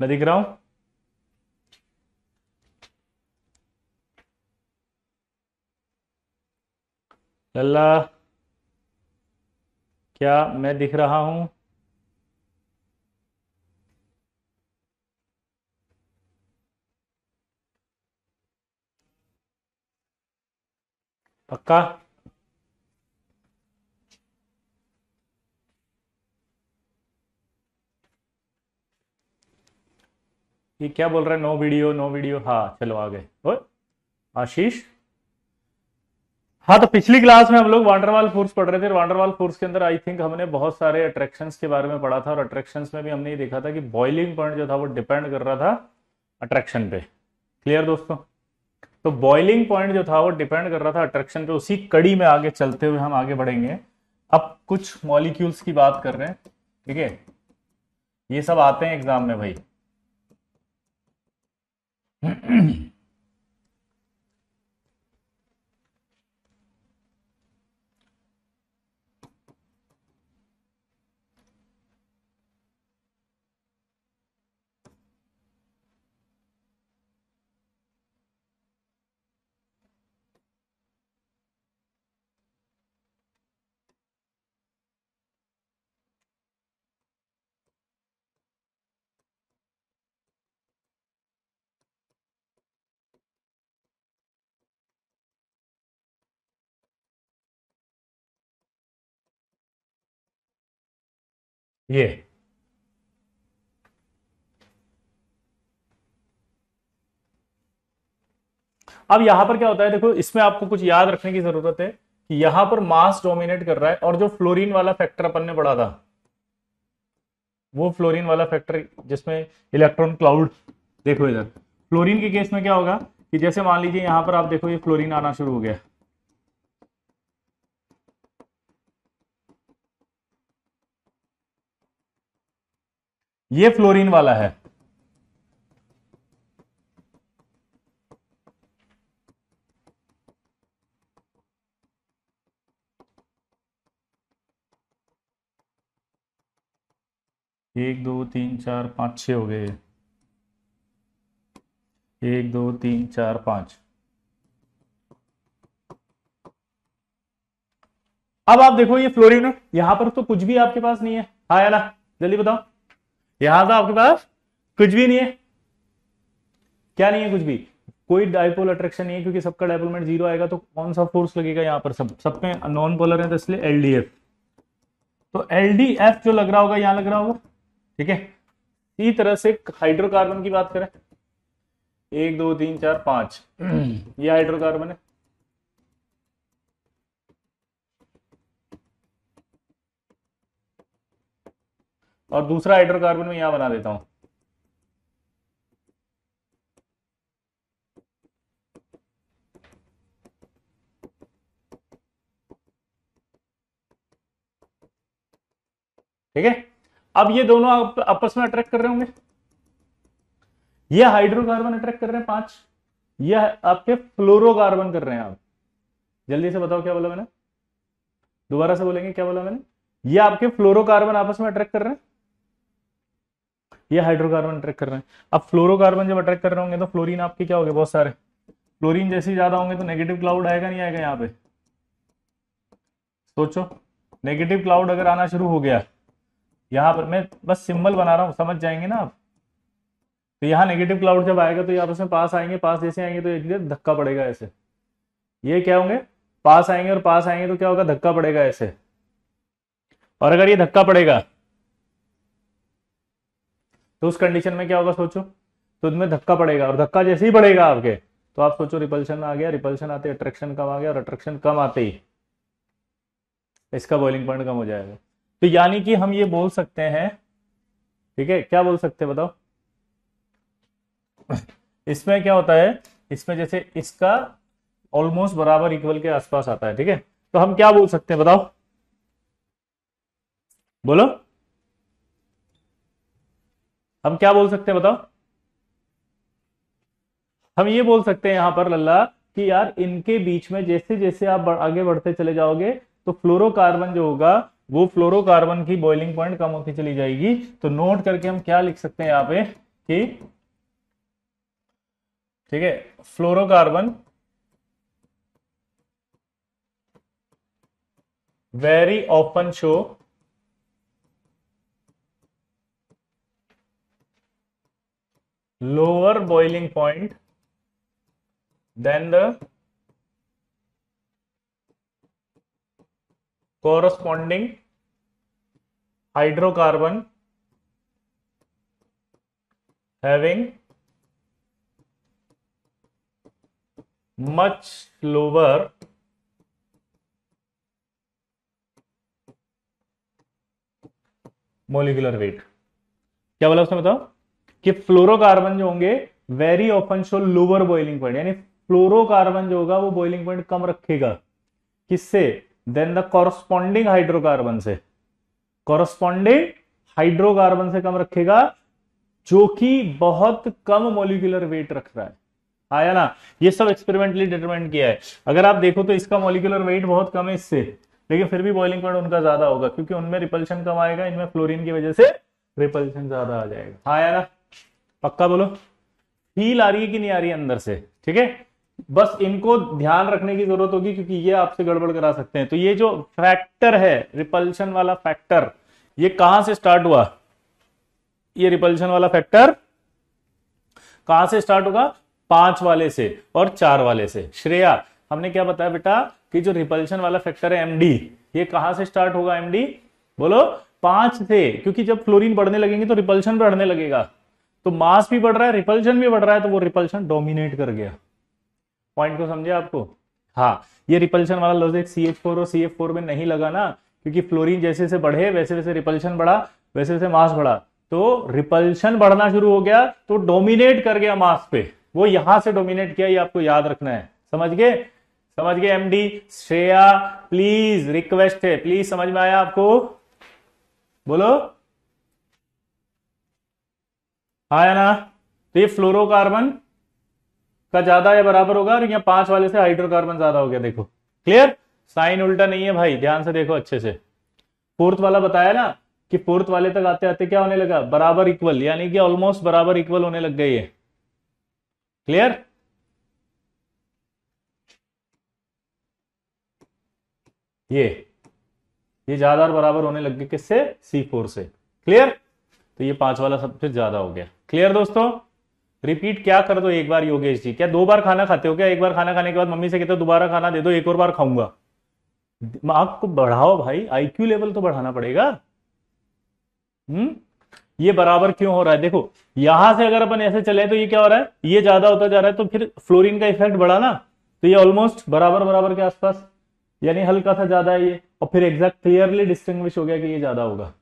मैं दिख रहा हूं? लल्ला, क्या मैं दिख रहा हूं? पक्का? ये क्या बोल रहा है, नो वीडियो नो वीडियो? हाँ चलो आ गए। ओए आशीष। हाँ, तो पिछली क्लास में हम लोग वांडरवाल फोर्स पढ़ रहे थे। वांडरवाल फोर्स के अंदर आई थिंक हमने बहुत सारे अट्रैक्शंस के बारे में पढ़ा था, और अट्रैक्शंस में भी हमने ये देखा था कि बॉइलिंग पॉइंट जो था वो डिपेंड कर रहा था अट्रैक्शन पे। क्लियर दोस्तों? तो बॉइलिंग पॉइंट जो था वो डिपेंड कर रहा था अट्रैक्शन पे। उसी कड़ी में आगे चलते हुए हम आगे बढ़ेंगे। अब कुछ मॉलिक्यूल्स की बात कर रहे हैं, ठीक है? ये सब आते हैं एग्जाम में भाई। ये अब यहां पर क्या होता है, देखो इसमें आपको कुछ याद रखने की जरूरत है कि यहां पर मास डोमिनेट कर रहा है, और जो फ्लोरीन वाला फैक्टर अपन ने पढ़ा था, वो फ्लोरीन वाला फैक्टर जिसमें इलेक्ट्रॉन क्लाउड, देखो इधर फ्लोरीन के केस में क्या होगा कि जैसे मान लीजिए यहां पर आप देखो ये फ्लोरीन आना शुरू हो गया, ये फ्लोरीन वाला है। एक दो तीन चार पांच छह हो गए, एक दो तीन चार पांच। अब आप देखो ये फ्लोरीन है, यहां पर तो कुछ भी आपके पास नहीं है। हाँ या ना? जल्दी बताओ। यहां तो आपके पास कुछ भी नहीं है। क्या नहीं है? कुछ भी। कोई डाइपोल अट्रैक्शन नहीं है, क्योंकि सबका डाइपोल मोमेंट जीरो आएगा, तो कौन सा फोर्स लगेगा यहाँ पर? सब में नॉन पोलर है, तो इसलिए एलडीएफ। तो एलडीएफ जो लग रहा होगा यहां लग रहा होगा, ठीक है? इसी तरह से हाइड्रोकार्बन की बात करें, एक दो तीन चार पांच, ये हाइड्रोकार्बन है। और दूसरा हाइड्रोकार्बन में यहां बना देता हूं, ठीक है? अब ये दोनों आपस में अट्रैक्ट कर रहे होंगे, ये हाइड्रोकार्बन अट्रैक्ट कर रहे हैं पांच, ये आपके फ्लोरोकार्बन कर रहे हैं। आप जल्दी से बताओ क्या बोला मैंने? दोबारा से बोलेंगे, क्या बोला मैंने? ये आपके फ्लोरोकार्बन आपस में अट्रैक्ट कर रहे हैं, ये हाइड्रोकार्बन अट्रैक्ट कर रहे हैं। अब फ्लोरोकार्बन जब अट्रैक्ट कर रहे होंगे तो फ्लोरीन आपके क्या हो गए? बहुत सारे। फ्लोरीन जैसे ही ज्यादा होंगे तो नेगेटिव क्लाउड आएगा नहीं आएगा यहाँ पे? सोचो, नेगेटिव क्लाउड अगर आना शुरू हो गया, यहां पर मैं बस सिंबल बना रहा हूं, समझ जाएंगे ना आप? तो यहाँ नेगेटिव क्लाउड जब आएगा तो ये आपस में पास आएंगे, पास जैसे आएंगे तो एक धक्का पड़ेगा ऐसे। ये क्या होंगे? पास आएंगे, और पास आएंगे तो क्या होगा? धक्का पड़ेगा ऐसे। और अगर ये धक्का पड़ेगा तो उस कंडीशन में क्या होगा सोचो? तो इनमें धक्का पड़ेगा, और धक्का जैसे ही पड़ेगा आपके, तो आप सोचो रिपल्शन आ गया, रिपल्शन आते अट्रैक्शन कम आ गया, और अट्रैक्शन कम आते ही इसका बॉइलिंग पॉइंट कम हो जाएगा। तो यानी कि हम ये बोल सकते हैं, ठीक है? क्या बोल सकते हैं बताओ? इसमें क्या होता है, इसमें जैसे इसका ऑलमोस्ट बराबर इक्वल के आसपास आता है, ठीक है? तो हम क्या बोल सकते हैं बताओ? बोलो, हम क्या बोल सकते हैं बताओ? हम ये बोल सकते हैं यहां पर लल्ला कि यार इनके बीच में जैसे जैसे आप आगे बढ़ते चले जाओगे, तो फ्लोरोकार्बन जो होगा, वो फ्लोरोकार्बन की बॉइलिंग पॉइंट कम होती चली जाएगी। तो नोट करके हम क्या लिख सकते हैं यहाँ पे कि ठीक है fluorocarbon very often show lower boiling point than the corresponding hydrocarbon having much lower molecular weight. क्या बोला उसने बताओ कि फ्लोरोकार्बन जो होंगे very often show lower boiling point, यानी फ्लोरोकार्बन जो होगा वो बॉइलिंग पॉइंट कम रखेगा किससे, देन द कॉरस्पॉन्डिंग हाइड्रोकार्बन से, कॉरस्पॉन्डिंग हाइड्रोकार्बन से कम रखेगा जो कि बहुत कम मोलिकुलर वेट रख रहा है। आया ना, ये सब एक्सपेरिमेंटली डिटरमाइन किया है। अगर आप देखो तो इसका मोलिकुलर वेट बहुत कम है इससे, लेकिन फिर भी बॉइलिंग पॉइंट उनका ज्यादा होगा क्योंकि उनमें रिपल्शन कम आएगा, इनमें फ्लोरीन की वजह से रिपल्शन ज्यादा आ जाएगा। हाँ यार पक्का बोलो, फील आ रही है कि नहीं आ रही है अंदर से? ठीक है, बस इनको ध्यान रखने की जरूरत होगी क्योंकि ये आपसे गड़बड़ करा सकते हैं। तो ये जो फैक्टर है रिपल्शन वाला फैक्टर, ये कहां से स्टार्ट हुआ? ये रिपल्शन वाला फैक्टर कहां से स्टार्ट होगा? 5 वाले से और 4 वाले से। श्रेया हमने क्या बताया बेटा कि जो रिपल्शन वाला फैक्टर है एमडी, ये कहां से स्टार्ट होगा? एमडी बोलो 5 से, क्योंकि जब फ्लोरीन बढ़ने लगेंगे तो रिपल्शन बढ़ने लगेगा, तो मास भी बढ़ रहा है रिपल्शन भी बढ़ रहा है, तो वो रिपल्शन डोमिनेट कर गया। पॉइंट को समझे आपको? हाँ, ये रिपल्शन वाला लॉजिक CH4 और CF4 में नहीं लगा ना, क्योंकि फ्लोरीन जैसे जैसे बढ़े वैसे वैसे रिपल्शन बढ़ा, वैसे वैसे मास बढ़ा, तो रिपल्शन बढ़ना शुरू हो गया तो डोमिनेट कर गया मास पे, वो यहां से डोमिनेट किया, ये आपको याद रखना है। समझ गए? समझ गए एमडी? श्रेया प्लीज, रिक्वेस्ट है प्लीज, समझ में आया आपको? बोलो आया ना? तो ये फ्लोरोकार्बन का ज्यादा या बराबर होगा, और यहाँ 5 वाले से हाइड्रोकार्बन ज्यादा हो गया। देखो क्लियर, साइन उल्टा नहीं है भाई, ध्यान से देखो अच्छे से। फोर्थ वाला बताया ना कि फोर्थ वाले तक आते आते क्या होने लगा? बराबर इक्वल, यानी कि ऑलमोस्ट बराबर इक्वल होने लग गई है। क्लियर? ये ज्यादा और बराबर होने लग गए किससे? C4 से। क्लियर? तो ये 5 वाला सब फिर ज्यादा हो गया। क्लियर दोस्तों? रिपीट क्या कर दो एक बार योगेश जी, क्या 2 बार खाना खाते हो क्या? एक बार खाना खाने के बाद मम्मी से कहते हो दोबारा खाना दे दो, एक और बार खाऊंगा। दिमाग को बढ़ाओ भाई, IQ लेवल तो बढ़ाना पड़ेगा। ये बराबर क्यों हो रहा है? देखो यहां से अगर अपन ऐसे चले तो ये क्या हो रहा है? ये ज्यादा होता जा रहा है, तो फिर फ्लोरीन का इफेक्ट बढ़ा ना, तो ये ऑलमोस्ट बराबर बराबर के आसपास, यानी हल्का सा ज्यादा है ये, और फिर एग्जैक्ट क्लियरली डिस्टिंग्विश हो गया कि ये ज्यादा होगा।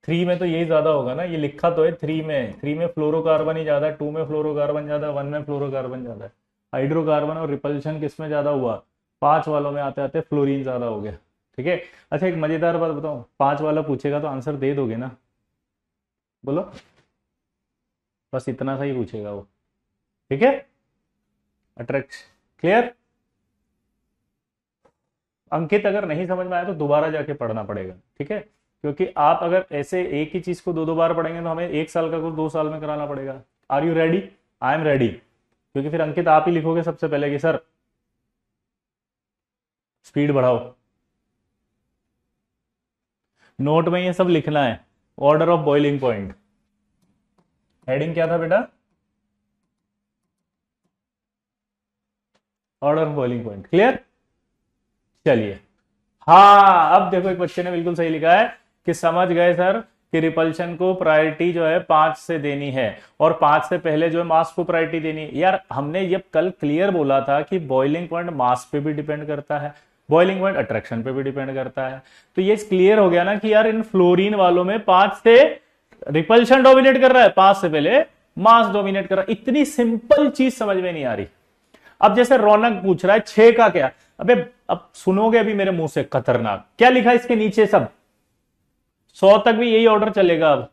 3 में तो यही ज्यादा होगा ना, ये लिखा तो है 3 में फ्लोरोकार्बन ही ज्यादा है, 2 में फ्लोरोकार्बन ज्यादा, 1 में फ्लोरोकार्बन ज्यादा है। हाइड्रोकार्बन और रिपल्शन किसमें ज्यादा हुआ? 5 वालों में आते आते फ्लोरीन ज्यादा हो गया। ठीक है, अच्छा एक मजेदार बात बताऊं, 5 वाला पूछेगा तो आंसर दे दोगे ना? बोलो, बस इतना सा ही पूछेगा वो। ठीक है, अट्रैक्ट। क्लियर? अंकित अगर नहीं समझ में आया तो दोबारा जाके पढ़ना पड़ेगा। ठीक है, क्योंकि आप अगर ऐसे एक ही चीज को 2 बार पढ़ेंगे तो हमें 1 साल का कोर्स 2 साल में कराना पड़ेगा। Are you ready? I am ready, क्योंकि फिर अंकित आप ही लिखोगे सबसे पहले कि सर स्पीड बढ़ाओ। नोट में ये सब लिखना है, order of boiling point. Heading क्या था बेटा? Order of boiling point. Clear? चलिए, हाँ अब देखो एक बच्चे ने बिल्कुल सही लिखा है कि समझ गए सर कि रिपल्शन को प्रायोरिटी जो है 5 से देनी है, और 5 से पहले जो है मास को प्रायोरिटी देनी है। यार हमने ये कल क्लियर बोला था कि बॉइलिंग पॉइंट मास पे भी डिपेंड करता है, बॉइलिंग पॉइंट अट्रैक्शन पे भी डिपेंड करता है। तो ये क्लियर हो गया ना कि यार इन फ्लोरीन वालों में 5 से रिपल्शन डोमिनेट कर रहा है, 5 से पहले मास डोमिनेट कर रहा है। इतनी सिंपल चीज समझ में नहीं आ रही। अब जैसे रौनक पूछ रहा है 6 का क्या, अबे अब सुनोगे अभी मेरे मुंह से खतरनाक, क्या लिखा है इसके नीचे? सब 100 तक भी यही ऑर्डर चलेगा। अब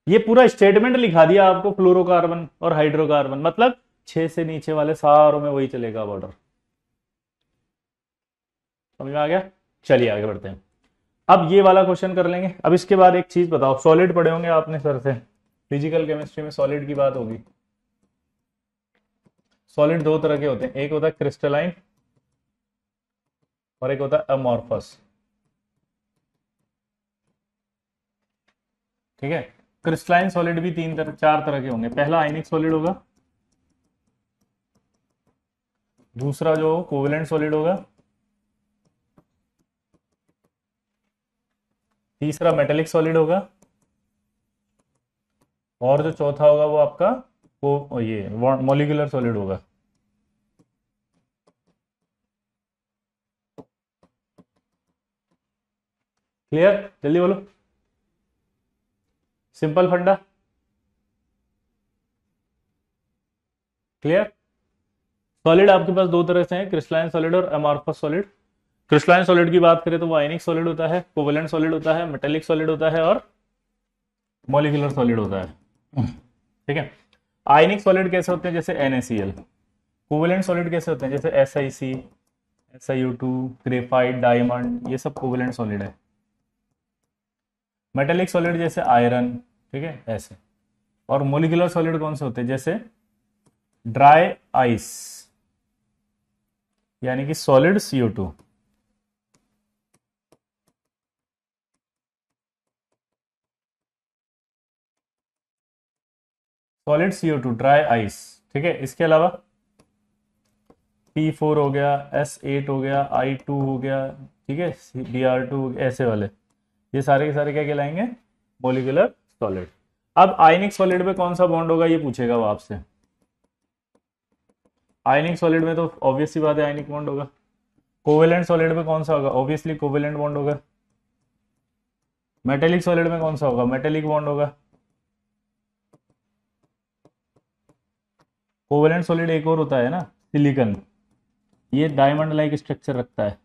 ये पूरा स्टेटमेंट लिखा दिया आपको, फ्लोरोकार्बन और हाइड्रोकार्बन, मतलब 6 से नीचे वाले सारों में वही चलेगा ऑर्डर। समझ में आ गया? चलिए आगे बढ़ते हैं। अब ये वाला क्वेश्चन कर लेंगे। अब इसके बाद एक चीज बताओ, सॉलिड पढ़े होंगे आपने सर से, फिजिकल केमिस्ट्री में सॉलिड की बात होगी। सॉलिड दो तरह के होते हैं, एक होता है क्रिस्टलाइन और एक होता है अमॉर्फस। ठीक है, क्रिस्टलाइन सॉलिड भी चार तरह के होंगे। पहला आयनिक सॉलिड होगा, दूसरा जो कोवेलेंट सॉलिड होगा, तीसरा मेटेलिक सॉलिड होगा, और जो चौथा होगा वो आपका ये मॉलिक्यूलर सॉलिड होगा। क्लियर? जल्दी बोलो, सिंपल फंडा क्लियर। सॉलिड आपके पास दो तरह से हैं, क्रिस्टलाइन सॉलिड और अमॉर्फस सॉलिड। क्रिस्टलाइन सॉलिड की बात करें तो वो आयनिक सॉलिड होता है, कोवेलेंट सॉलिड होता है, मेटेलिक सॉलिड होता है और मॉलिक्यूलर सॉलिड होता है। ठीक है, आयनिक सॉलिड कैसे होते हैं? जैसे NaCl। कोवेलेंट सॉलिड कैसे होते हैं? जैसे SiC, SiO2, ग्रेफाइट, डायमंड, ये सब कोवेलेंट सॉलिड है। मेटेलिक सॉलिड जैसे आयरन, ठीक है, ऐसे। और मोलिकुलर सॉलिड कौन से होते हैं? जैसे ड्राई आइस, यानी कि solid CO2। Solid CO2 dry ice. ठीक है, इसके अलावा P4 हो गया, S8 हो गया, I2 हो गया, ठीक है, Br2 हो गया, ऐसे वाले, ये सारे के सारे क्या कहलाएंगे? Molecular solid. अब आयनिक सॉलिड में कौन सा बॉन्ड होगा ये पूछेगा वो आपसे। आयनिक सॉलिड में तो ऑब्वियस सी बात है आयनिक बॉन्ड होगा। कोवेलेंट सॉलिड में कौन सा होगा? ऑब्वियसली कोवेलेंट बॉन्ड होगा। मेटेलिक सॉलिड में कौन सा होगा? मेटेलिक बॉन्ड होगा। कोवेलेंट सॉलिड एक और होता है ना, सिलिकॉन, ये डायमंड लाइक स्ट्रक्चर रखता है।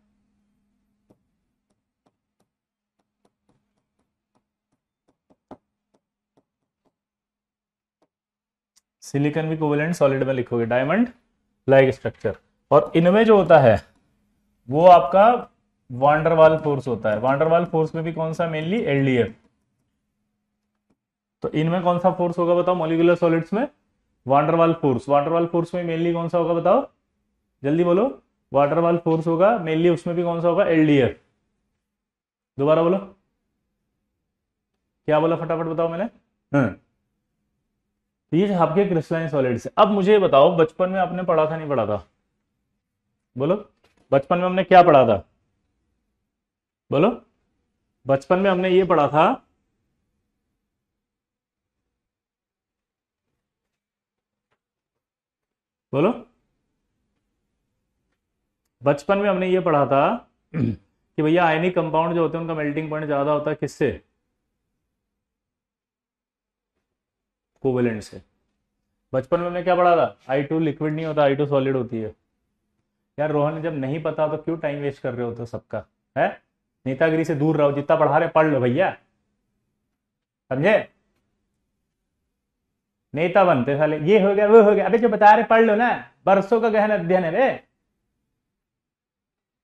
सिलिकॉन भी कोवेलेंट सॉलिड में लिखोगे, डायमंड लाइक स्ट्रक्चर। और इनमें जो होता है वो आपका वांडरवाल फोर्स होता है। वांडरवाल फोर्स में भी कौन सा? Mainly LDF। तो इनमें कौन सा फोर्स होगा बताओ? मॉलिक्यूलर सॉलिड्स में वांडरवाल फोर्स। वांडरवाल फोर्स में मेनली कौन सा होगा बताओ, जल्दी बोलो। वांडरवाल फोर्स होगा मेनली, उसमें भी कौन सा होगा? LDF। दोबारा बोलो, क्या बोला? फटाफट बताओ मैंने। ये आपके क्रिस्टलाइन सॉलिड्स। अब मुझे बताओ, बचपन में आपने पढ़ा था नहीं पढ़ा था? बोलो, बचपन में हमने क्या पढ़ा था? बोलो, बचपन में हमने ये पढ़ा था, बोलो, बचपन में हमने ये पढ़ा था कि भैया आयनिक कंपाउंड जो होते हैं उनका मेल्टिंग पॉइंट ज्यादा होता है किससे? कोवेलेंट से। बचपन में हमने क्या पढ़ा था? I2 लिक्विड नहीं होता, I2 सॉलिड होती है। यार रोहन, जब नहीं पता तो क्यों टाइम वेस्ट कर रहे हो तो सबका है? नेतागिरी से दूर रहो, जितना पढ़ा रहे पढ़ लो भैया, समझे? नेता बनते साले, ये हो गया वो हो गया। अबे जो बता रहे पढ़ लो ना, बरसों का गहन अध्ययन है रे।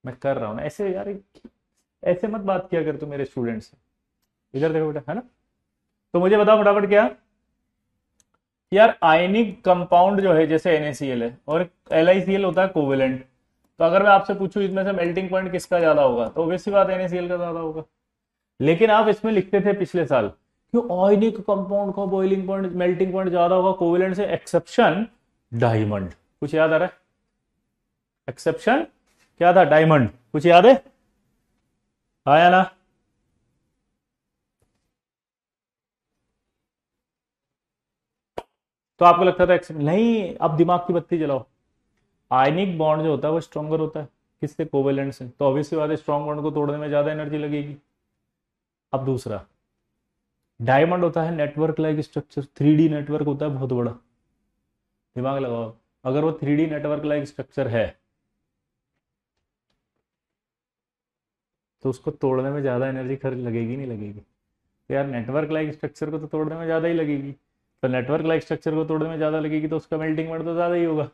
मैं कर रहा हूं ना ऐसे यार, ऐसे मत बात किया कर तू मेरे स्टूडेंट से। इधर देखो बेटा, है ना? तो मुझे बताओ फटाफट क्या यार, आयनिक कंपाउंड जो है जैसे NaCl है और LiCl होता है कोवेलेंट। तो अगर मैं आपसे पूछूं इसमें से मेल्टिंग पॉइंट किसका ज्यादा होगा, तो ऑब्वियस सी बात NaCl का ज्यादा होगा। लेकिन आप इसमें लिखते थे पिछले साल कि आयनिक कंपाउंड का बॉइलिंग पॉइंट, मेल्टिंग पॉइंट ज्यादा होगा कोवेलेंट से, एक्सेप्शन डायमंड। कुछ याद आ रहा है? एक्सेप्शन क्या था? डायमंड। कुछ याद है? आया ना? तो आपको लगता था एक्सेप्शन नहीं। अब दिमाग की बत्ती जलाओ। आयनिक बॉन्ड जो होता है वो स्ट्रॉन्गर होता है किससे? कोवेलेंट से। तो ऑब्वियसली बात है स्ट्रॉन्ग बॉन्ड को तोड़ने में ज्यादा एनर्जी लगेगी। अब दूसरा, डायमंड होता है network like structure, 3D network होता है बहुत बड़ा। दिमाग लगाओ, अगर वो 3D नेटवर्क लाइक स्ट्रक्चर है तो उसको तोड़ने में ज्यादा एनर्जी खर्च लगेगी नहीं लगेगी? तो यार नेटवर्क लाइक स्ट्रक्चर को तो तोड़ने में ज्यादा ही लगेगी। तो नेटवर्क लाइक स्ट्रक्चर को तोड़ने में ज्यादा लगेगी तो उसका मेल्टिंग पॉइंट तो ज्यादा ही होगा।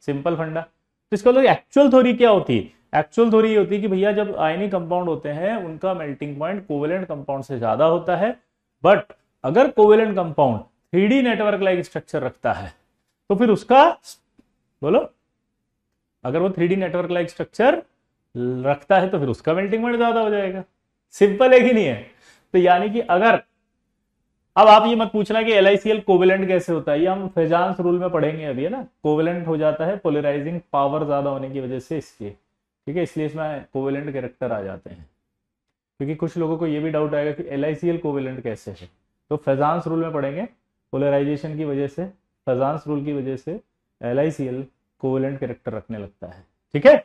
सिंपल फंडा। तो इसका मतलब एक्चुअल थ्योरी क्या होती? एक्चुअल थ्योरी ये होती है कि भैया जब आयनिक कंपाउंड होते हैं उनका मेल्टिंग पॉइंट कोवेलेंट कंपाउंड से ज्यादा होता है, बट अगर covalent compound 3D network like structure रखता है तो फिर उसका, बोलो, अगर वो 3D नेटवर्क लाइक स्ट्रक्चर रखता है तो फिर उसका मेल्टिंग पॉइंट ज्यादा हो जाएगा। सिंपल है कि नहीं है? तो यानी कि अगर, अब आप ये मत पूछना कि LiCl कोवेलेंट कैसे होता है, ये हम फेजांस रूल में पढ़ेंगे अभी, है ना। कोवेलेंट हो जाता है पोलराइजिंग पावर ज्यादा होने की वजह से, इसलिए, ठीक है, इसलिए इसमें कोवेलेंट कैरेक्टर आ जाते हैं। क्योंकि कुछ लोगों को ये भी डाउट आएगा कि LiCl कोवेलेंट कैसे है, तो फेजांस रूल में पढ़ेंगे, पोलराइजेशन की वजह से, फेजांस रूल की वजह से LiCl कोवेलेंट कैरेक्टर रखने लगता है, ठीक है।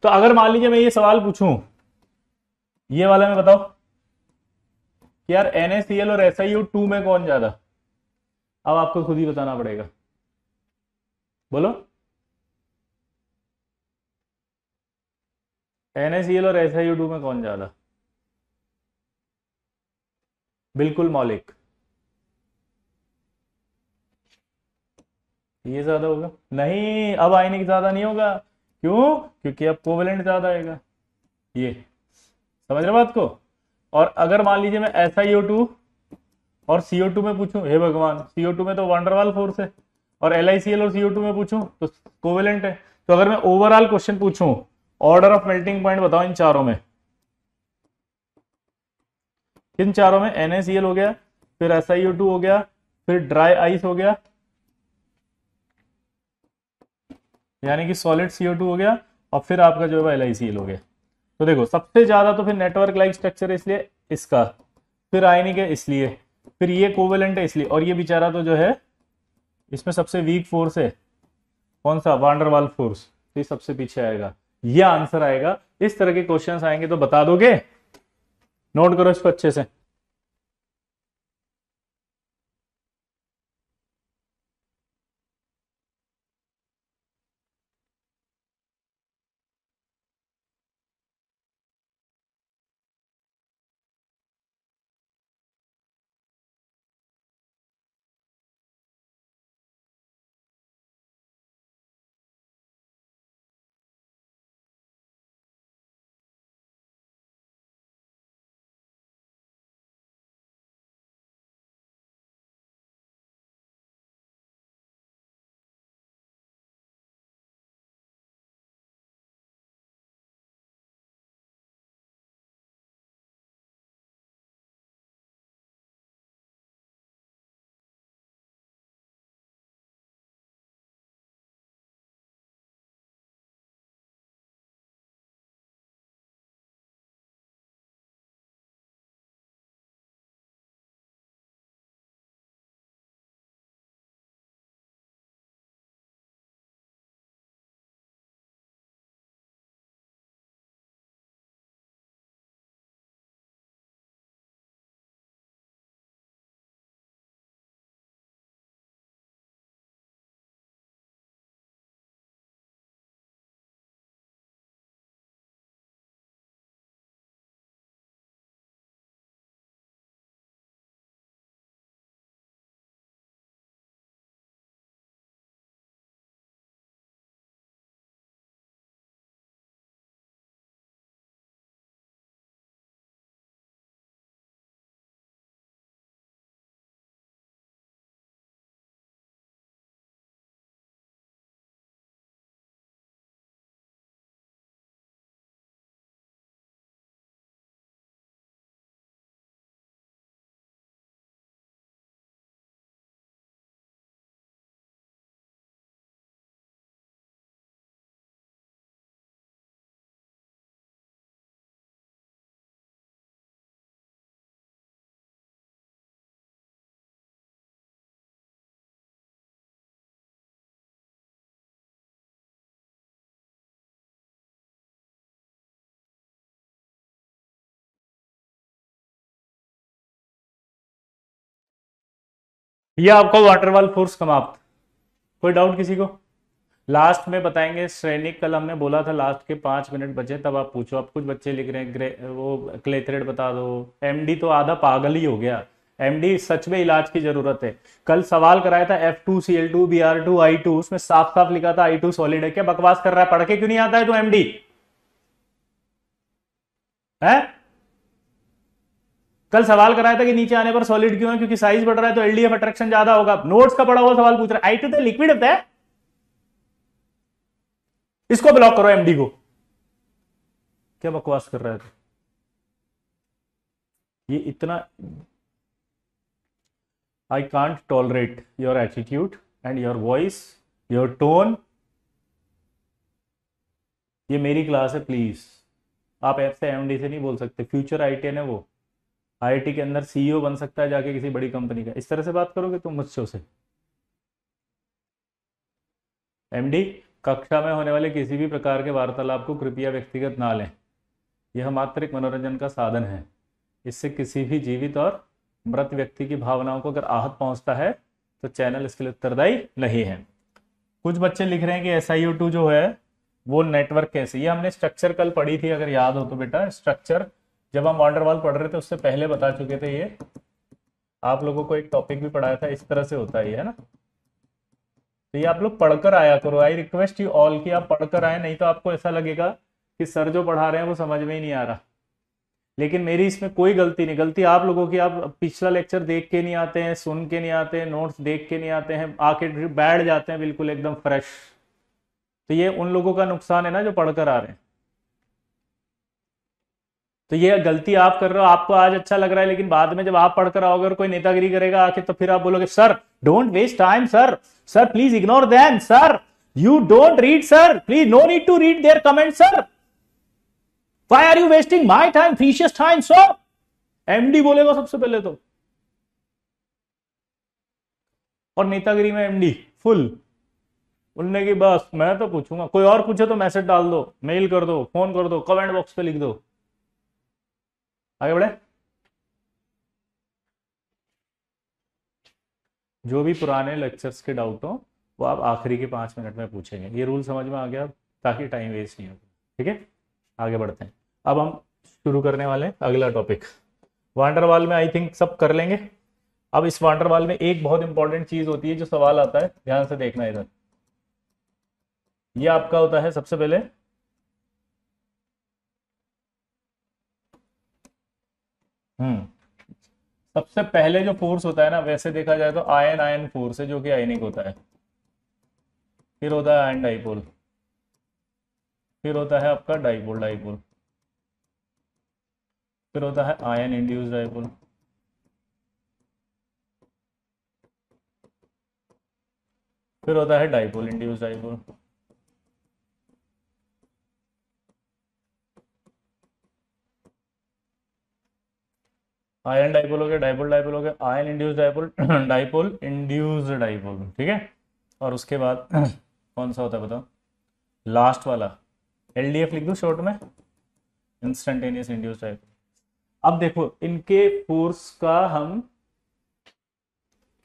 तो अगर मान लीजिए मैं ये सवाल पूछूं, ये वाला मैं बताओ कि यार NaCl और SiO2 में कौन ज्यादा, अब आपको खुद ही बताना पड़ेगा, बोलो। NaCl और SiO2 में कौन ज्यादा? बिल्कुल मौलिक, ये ज्यादा होगा नहीं, अब आयनिक ज्यादा नहीं होगा। क्यों? क्योंकि अब कोवेलेंट ज्यादा आएगा, ये समझ रहे बात को। और अगर मान लीजिए मैं SiO2 और CO2 में पूछूं, हे भगवान, CO2 में तो वांडरवाल फोर्स है, और LiCl और CO2 में पूछूं तो कोवेलेंट है। तो अगर मैं ओवरऑल क्वेश्चन पूछूं, ऑर्डर ऑफ मेल्टिंग पॉइंट बताओ इन चारों में, इन चारों में NaCl हो गया, फिर SiO2 हो गया, फिर ड्राई आइस हो गया, यानी कि सॉलिड CO2 हो गया, और फिर आपका जो है LiCl हो गया। तो देखो सबसे ज्यादा तो फिर नेटवर्क लाइक स्ट्रक्चर है इसलिए इसका, फिर आयनिक है इसलिए, फिर ये कोवेलेंट है इसलिए, और ये बेचारा तो जो है इसमें सबसे वीक फोर्स है, कौन सा? वांडरवाल फोर्स, तो ये सबसे पीछे आएगा, ये आंसर आएगा। इस तरह के क्वेश्चंस आएंगे तो बता दोगे? नोट करो इसको अच्छे से। ये आपका वाटरवाल फोर्स समाप्त। कोई डाउट किसी को? लास्ट में बताएंगे श्रेणिक, कल हमने बोला था लास्ट के 5 मिनट बचे तब आप पूछो। अब कुछ बच्चे लिख रहे हैं वो क्ले थ्रेड बता दो। एमडी तो आधा पागल ही हो गया, एमडी सच में इलाज की जरूरत है। कल सवाल कराया था F2Cl2 Br2 I2, उसमें साफ साफ लिखा था I2 सॉलिड है। क्या बकवास कर रहा है? पढ़ के क्यों नहीं आता है तो एमडी? है? कल सवाल कराया था कि नीचे आने पर सॉलिड क्यों है, क्योंकि साइज बढ़ रहा है तो एलडीएफ अट्रैक्शन ज्यादा होगा। नोट्स का पड़ा हुआ सवाल पूछ रहा है, आई टू द लिक्विड होता है। इसको ब्लॉक करो, एमडी को। क्या बकवास कर रहा है ये इतना। I can't tolerate your attitude and your voice, your tone. ये मेरी क्लास है, प्लीज। आप ऐसे एमडी से नहीं बोल सकते। फ्यूचर आईटीएन है वो, आईआईटी के अंदर सीईओ बन सकता है जाके किसी बड़ी कंपनी का। इस तरह से बात करोगे तुम मुझसे उसे। एमडी, कक्षा में होने वाले किसी भी प्रकार के वार्तालाप को कृपया व्यक्तिगत ना लें। यह मात्र एक मनोरंजन का साधन है। इससे किसी भी जीवित और मृत व्यक्ति की भावनाओं को अगर आहत पहुंचता है तो चैनल इसके लिए उत्तरदायी नहीं है। कुछ बच्चे लिख रहे हैं कि SiO2 जो है वो नेटवर्क कैसे। ये हमने स्ट्रक्चर कल पढ़ी थी, अगर याद हो तो बेटा। स्ट्रक्चर जब हम वांडरवाल पढ़ रहे थे उससे पहले बता चुके थे। ये आप लोगों को एक टॉपिक भी पढ़ाया था, इस तरह से होता है ना। तो ये आप लोग पढ़कर आया करो। आई रिक्वेस्ट यू ऑल कि आप पढ़कर आए, नहीं तो आपको ऐसा लगेगा कि सर जो पढ़ा रहे हैं वो समझ में ही नहीं आ रहा। लेकिन मेरी इसमें कोई गलती नहीं। गलती आप लोगों की, आप पिछला लेक्चर देख के नहीं आते हैं, सुन के नहीं आते हैं, नोट्स देख के नहीं आते हैं, आके बैठ जाते हैं बिल्कुल एकदम फ्रेश। तो ये उन लोगों का नुकसान है ना जो पढ़कर आ रहे हैं। तो ये गलती आप कर रहे हो। आपको आज अच्छा लग रहा है, लेकिन बाद में जब आप पढ़कर आओगे और कोई नेतागिरी करेगा आके, तो फिर आप बोलोगे sir don't waste time, sir sir please ignore them, sir you don't read, sir please no need to read their comment, sir why are you wasting my time, precious time. Sir MD बोलेगा सबसे पहले तो। और नेतागिरी में MD full उनने की बस मैं तो पूछूंगा। कोई और पूछे तो मैसेज डाल दो, मेल कर दो, फोन कर दो, कमेंट बॉक्स पे लिख दो। आगे बढ़े। जो भी पुराने लेक्चर्स के डाउट हो वो आप आखिरी के 5 मिनट में पूछेंगे। ये रूल समझ में आ गया ताकि टाइम वेस्ट नहीं हो। ठीक है, आगे बढ़ते हैं। अब हम शुरू करने वाले हैं अगला टॉपिक। वांडरवाल में आई थिंक सब कर लेंगे। अब इस वांडरवाल में एक बहुत इंपॉर्टेंट चीज होती है जो सवाल आता है, ध्यान से देखना इधर। ये आपका होता है सबसे पहले सबसे पहले जो फोर्स होता है ना, वैसे देखा जाए तो आयन आयन फोर्स है जो कि आयनिक होता है। फिर होता है आयन डाइपोल, फिर होता है आपका डाइपोल डाइपोल, फिर होता है आयन इंड्यूस डाइपोल, फिर होता है dipole induce dipole. Ion dipole हो गया, डाइपोल डाइपोल हो गया, ion induce dipole, dipole induced dipole. ठीक है, और उसके बाद कौन सा होता है बताओ, लास्ट वाला एलडीएफ लिख दो शॉर्ट में, इंस्टेंटेनियस इंड्यूस्ड डाइपोल। अब देखो इनके फोर्स का हम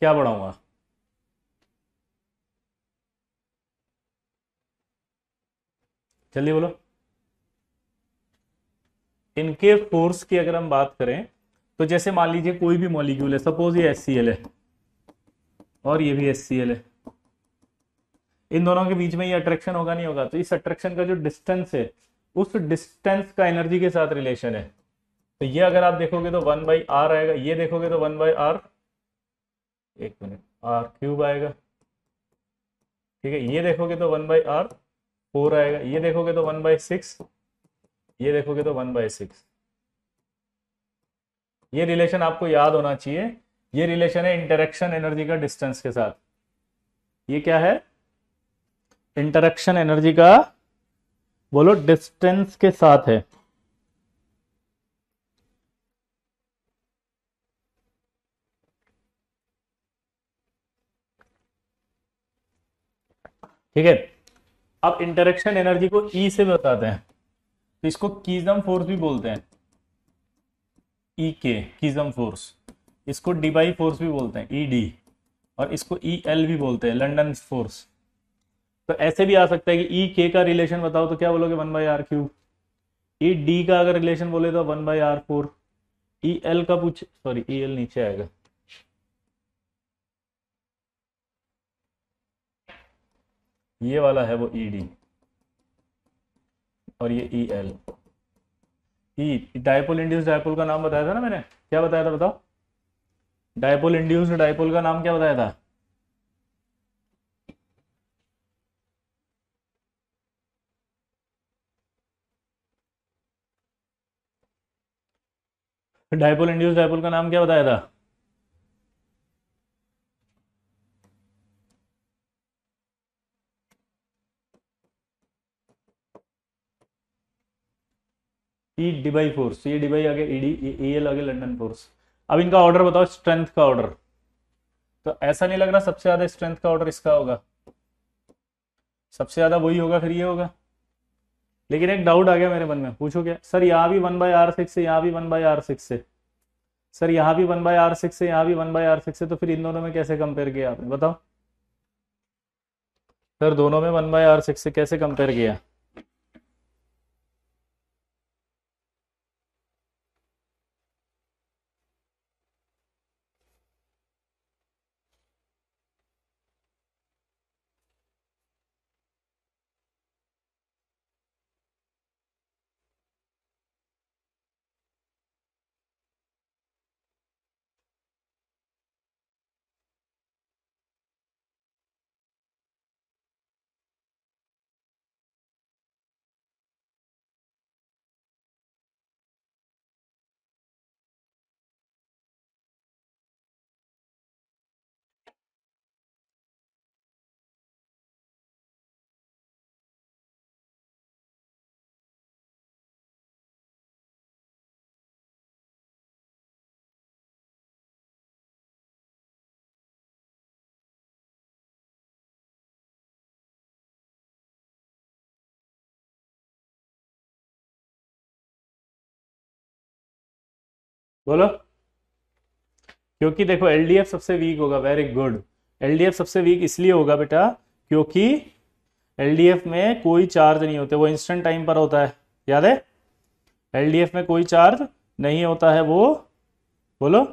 क्या बढ़ाऊंगा। जल्दी बोलो। इनके फोर्स की अगर हम बात करें तो जैसे मान लीजिए कोई भी मॉलिक्यूल है, सपोज ये HCl है और ये भी HCl है। इन दोनों के बीच में ये अट्रैक्शन होगा नहीं होगा, तो इस अट्रैक्शन का जो डिस्टेंस है उस डिस्टेंस का एनर्जी के साथ रिलेशन है। तो ये अगर आप देखोगे तो 1/r आएगा, ये देखोगे तो 1/r, एक मिनट, r³ आएगा। ठीक है, ये देखोगे तो 1/r4 आएगा, ये देखोगे तो 1/6, ये देखोगे तो 1/6। ये रिलेशन आपको याद होना चाहिए। ये रिलेशन है इंटरेक्शन एनर्जी का डिस्टेंस के साथ। ये क्या है, इंटरेक्शन एनर्जी का, बोलो, डिस्टेंस के साथ है। ठीक है, अब इंटरेक्शन एनर्जी को ई से बताते हैं, तो इसको कीजम फोर्स भी बोलते हैं। ई के कीजम फोर्स, इसको डिबाई फोर्स भी बोलते हैं, ईडी, और इसको EL भी बोलते हैं, लंदन फोर्स। तो ऐसे भी आ सकता है कि ई के का रिलेशन बताओ तो क्या बोलोगे, 1/r³। ई डी का अगर रिलेशन बोले तो 1/r4। EL का पूछ, सॉरी EL नीचे आएगा, ये वाला है वो ED, और ये EL। ई डायपोल इंड्यूस डायपोल का नाम बताया था ना मैंने, क्या बताया था बताओ? डायपोल इंड्यूस्ड डायपोल का नाम क्या बताया था? डायपोल इंड्यूस्ड डायपोल का नाम क्या बताया था? ई डिबाई फोर्स, ये डिबाई आगे ईडी, ई एल आगे लंदन फोर्स। अब इनका ऑर्डर बताओ, स्ट्रेंथ का ऑर्डर। तो ऐसा नहीं लग रहा सबसे ज्यादा स्ट्रेंथ का ऑर्डर इसका होगा? सबसे ज्यादा वही होगा, फिर ये होगा। लेकिन एक डाउट आ गया मेरे मन में, पूछो क्या सर? यहाँ भी 1/r6 से, यहाँ भी 1/r6 से, सर यहाँ भी 1/r6 से, यहाँ भी 1/r6 से, तो फिर इन दोनों में कैसे कंपेयर किया आपने बताओ? सर दोनों में 1/r6 से कैसे कंपेयर किया? बोलो। क्योंकि देखो एलडीएफ सबसे वीक होगा, वेरी गुड। एलडीएफ सबसे वीक इसलिए होगा बेटा, क्योंकि एलडीएफ में कोई चार्ज नहीं होते, वो इंस्टेंट टाइम पर होता है, याद है? एलडीएफ में कोई चार्ज नहीं होता है वो। बोलो।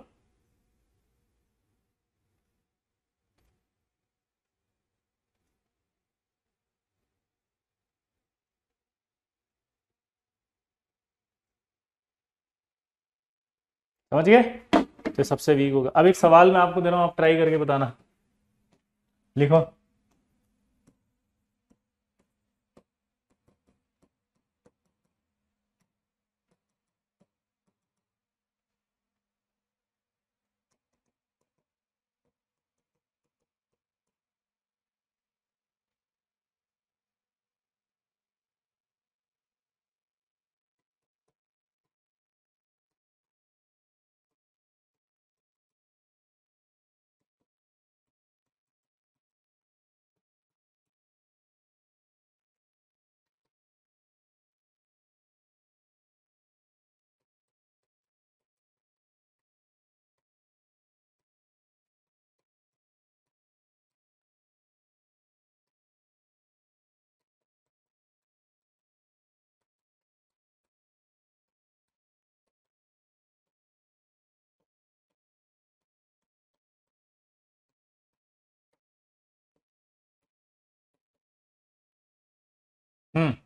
समझ गए? तो सबसे वीक होगा। अब एक सवाल मैं आपको दे रहा हूं, आप ट्राई करके बताना। लिखो।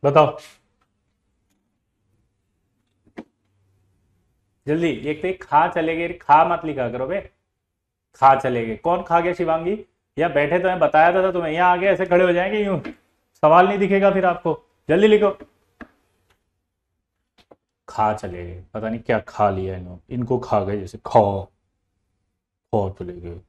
बताओ जल्दी। एक तो एक खा चले गए, खा मत लिखा करो बे। खा चले गए, कौन खा गया शिवांगी? या बैठे तो मैं बताया था तुम्हें, यहाँ आगे ऐसे खड़े हो जाएंगे यूं, सवाल नहीं दिखेगा फिर आपको। जल्दी लिखो। खा चले गए, पता नहीं क्या खा लिया इन्होंने, इनको खा गए जैसे खा, खा चले गए।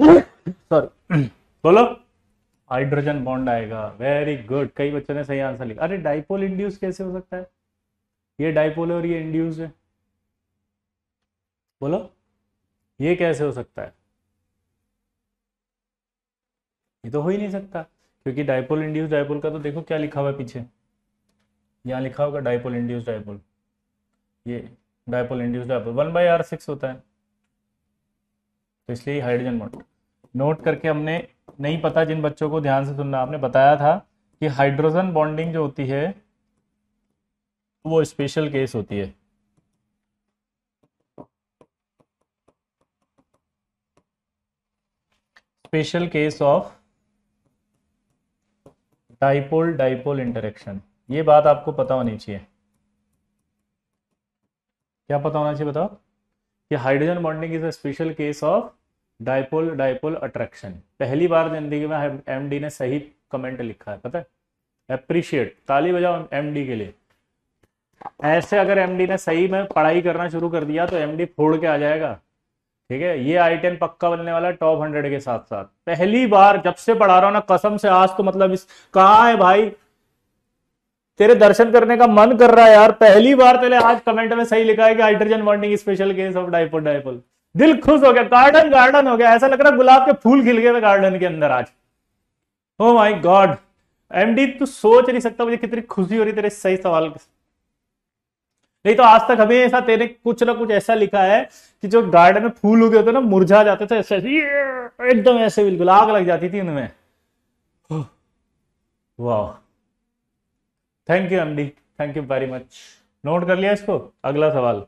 सॉरी, बोलो। हाइड्रोजन बॉन्ड आएगा, वेरी गुड, कई बच्चों ने सही आंसर लिखा। अरे डाइपोल इंड्यूस कैसे हो सकता है? ये डाइपोल है और ये इंड्यूस है, बोलो ये कैसे हो सकता है? ये तो हो ही नहीं सकता, क्योंकि डाइपोल इंड्यूस डाइपोल का तो देखो क्या लिखा हुआ है पीछे, यहाँ लिखा होगा डाइपोल इंड्यूस डाइपोल, ये डाइपोल इंड्यूस डाइपोल 1/r6 होता है, तो इसलिए हाइड्रोजन बॉन्ड नोट करके हमने, नहीं पता जिन बच्चों को ध्यान से सुनना, आपने बताया था कि हाइड्रोजन बॉन्डिंग जो होती है वो स्पेशल केस होती है। Special case of dipole dipole interaction, ये बात आपको पता होनी चाहिए। क्या पता होना चाहिए बताओ? कि hydrogen bonding is a special case of dipole dipole attraction. पहली बार जिंदगी में एमडी ने सही कमेंट लिखा है, पता है? अप्रिशिएट, ताली बजाओ एमडी के लिए। ऐसे अगर एमडी ने सही में पढ़ाई करना शुरू कर दिया तो एमडी फोड़ के आ जाएगा, ठीक है? ये I10 पक्का बनने वाला टॉप 100 के साथ साथ। पहली बार जब से पढ़ा रहा हूं ना कसम से, आज तो मतलब इस कहाँ है भाई, तेरे दर्शन करने का मन कर रहा है यार। पहली बार तेरे आज कमेंट में सही लिखा है कि hydrogen bonding special case of dipole dipole. दिल खुश हो गया, गार्डन गार्डन हो गया, ऐसा लग रहा है गुलाब के फूल खिल गए गार्डन के अंदर आज। ओ माय गॉड एमडी, तू सोच नहीं सकता मुझे कितनी खुशी हो रही तेरे सही सवाल। नहीं तो आज तक हमेशा तेरे कुछ ना कुछ ऐसा लिखा है कि जो गार्डन में फूल उगे होते ना मुरझा जाते थे, ऐसे एकदम ऐसे बिल्कुल आग लग जाती थी उनमें। वाह, thank you MD, thank you very much. Note कर लिया इसको, अगला सवाल।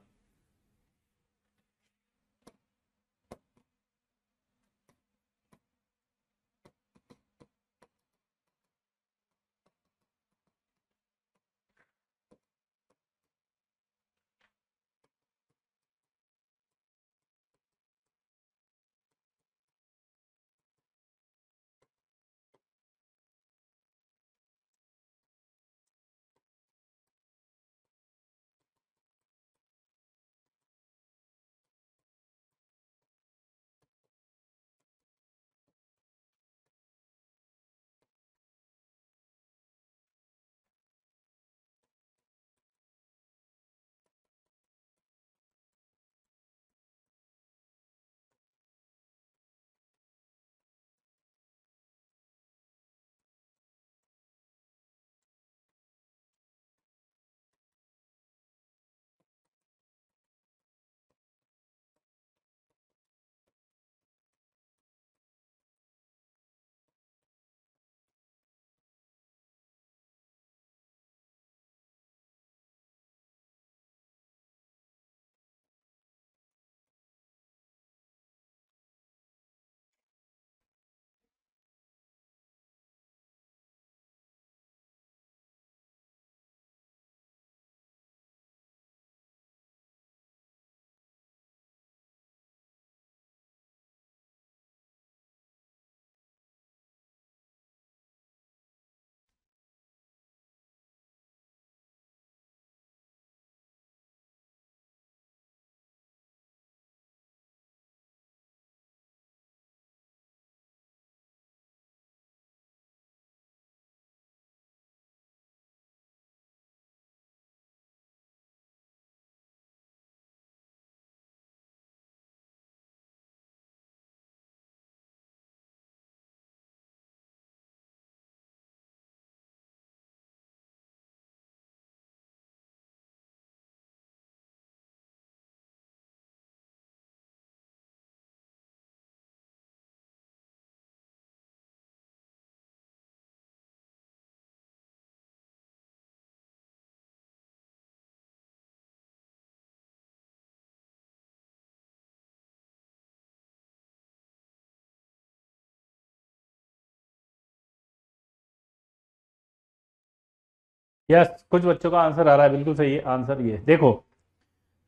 यस, कुछ बच्चों का आंसर आ रहा है, बिल्कुल सही है आंसर। ये देखो,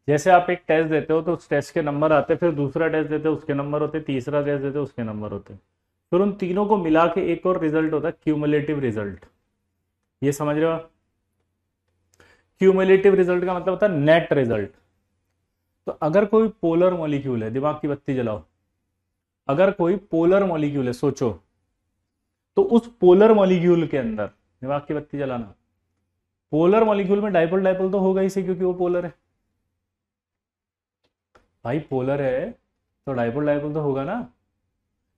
जैसे आप एक टेस्ट देते हो तो उस टेस्ट के नंबर आते, फिर दूसरा टेस्ट देते हो उसके नंबर होते, तीसरा टेस्ट देते हो उसके नंबर होते, फिर उन तीनों को मिला के एक और रिजल्ट होता है, क्यूमुलेटिव रिजल्ट। ये समझ रहे हो? क्यूमुलेटिव रिजल्ट का मतलब होता है नेट रिजल्ट। तो अगर कोई पोलर मॉलिक्यूल है, दिमाग की बत्ती जलाओ, अगर कोई पोलर मॉलिक्यूल है, सोचो, तो उस पोलर मॉलिक्यूल के अंदर, दिमाग की बत्ती जलाना, पोलर मॉलिक्यूल में डाइपोल डाइपोल तो होगा ही से, क्योंकि वो पोलर है। भाई पोलर है तो डाइपोल डाइपोल तो होगा ना।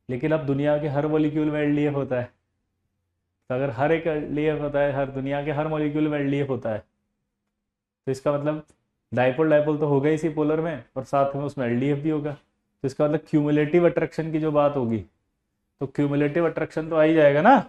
लेकिन अब दुनिया के हर मॉलिक्यूल में एलडीएफ होता है, तो अगर हर एक एलडीएफ होता है, हर दुनिया के हर मॉलिक्यूल में एलडीएफ होता है, तो इसका मतलब डाइपोल डाइपोल तो होगा इसी पोलर में, और साथ में उसमें एलडीएफ भी होगा। तो इसका मतलब क्यूमुलेटिव अट्रैक्शन की जो बात होगी, तो क्यूमुलेटिव अट्रैक्शन तो आ ही जाएगा ना।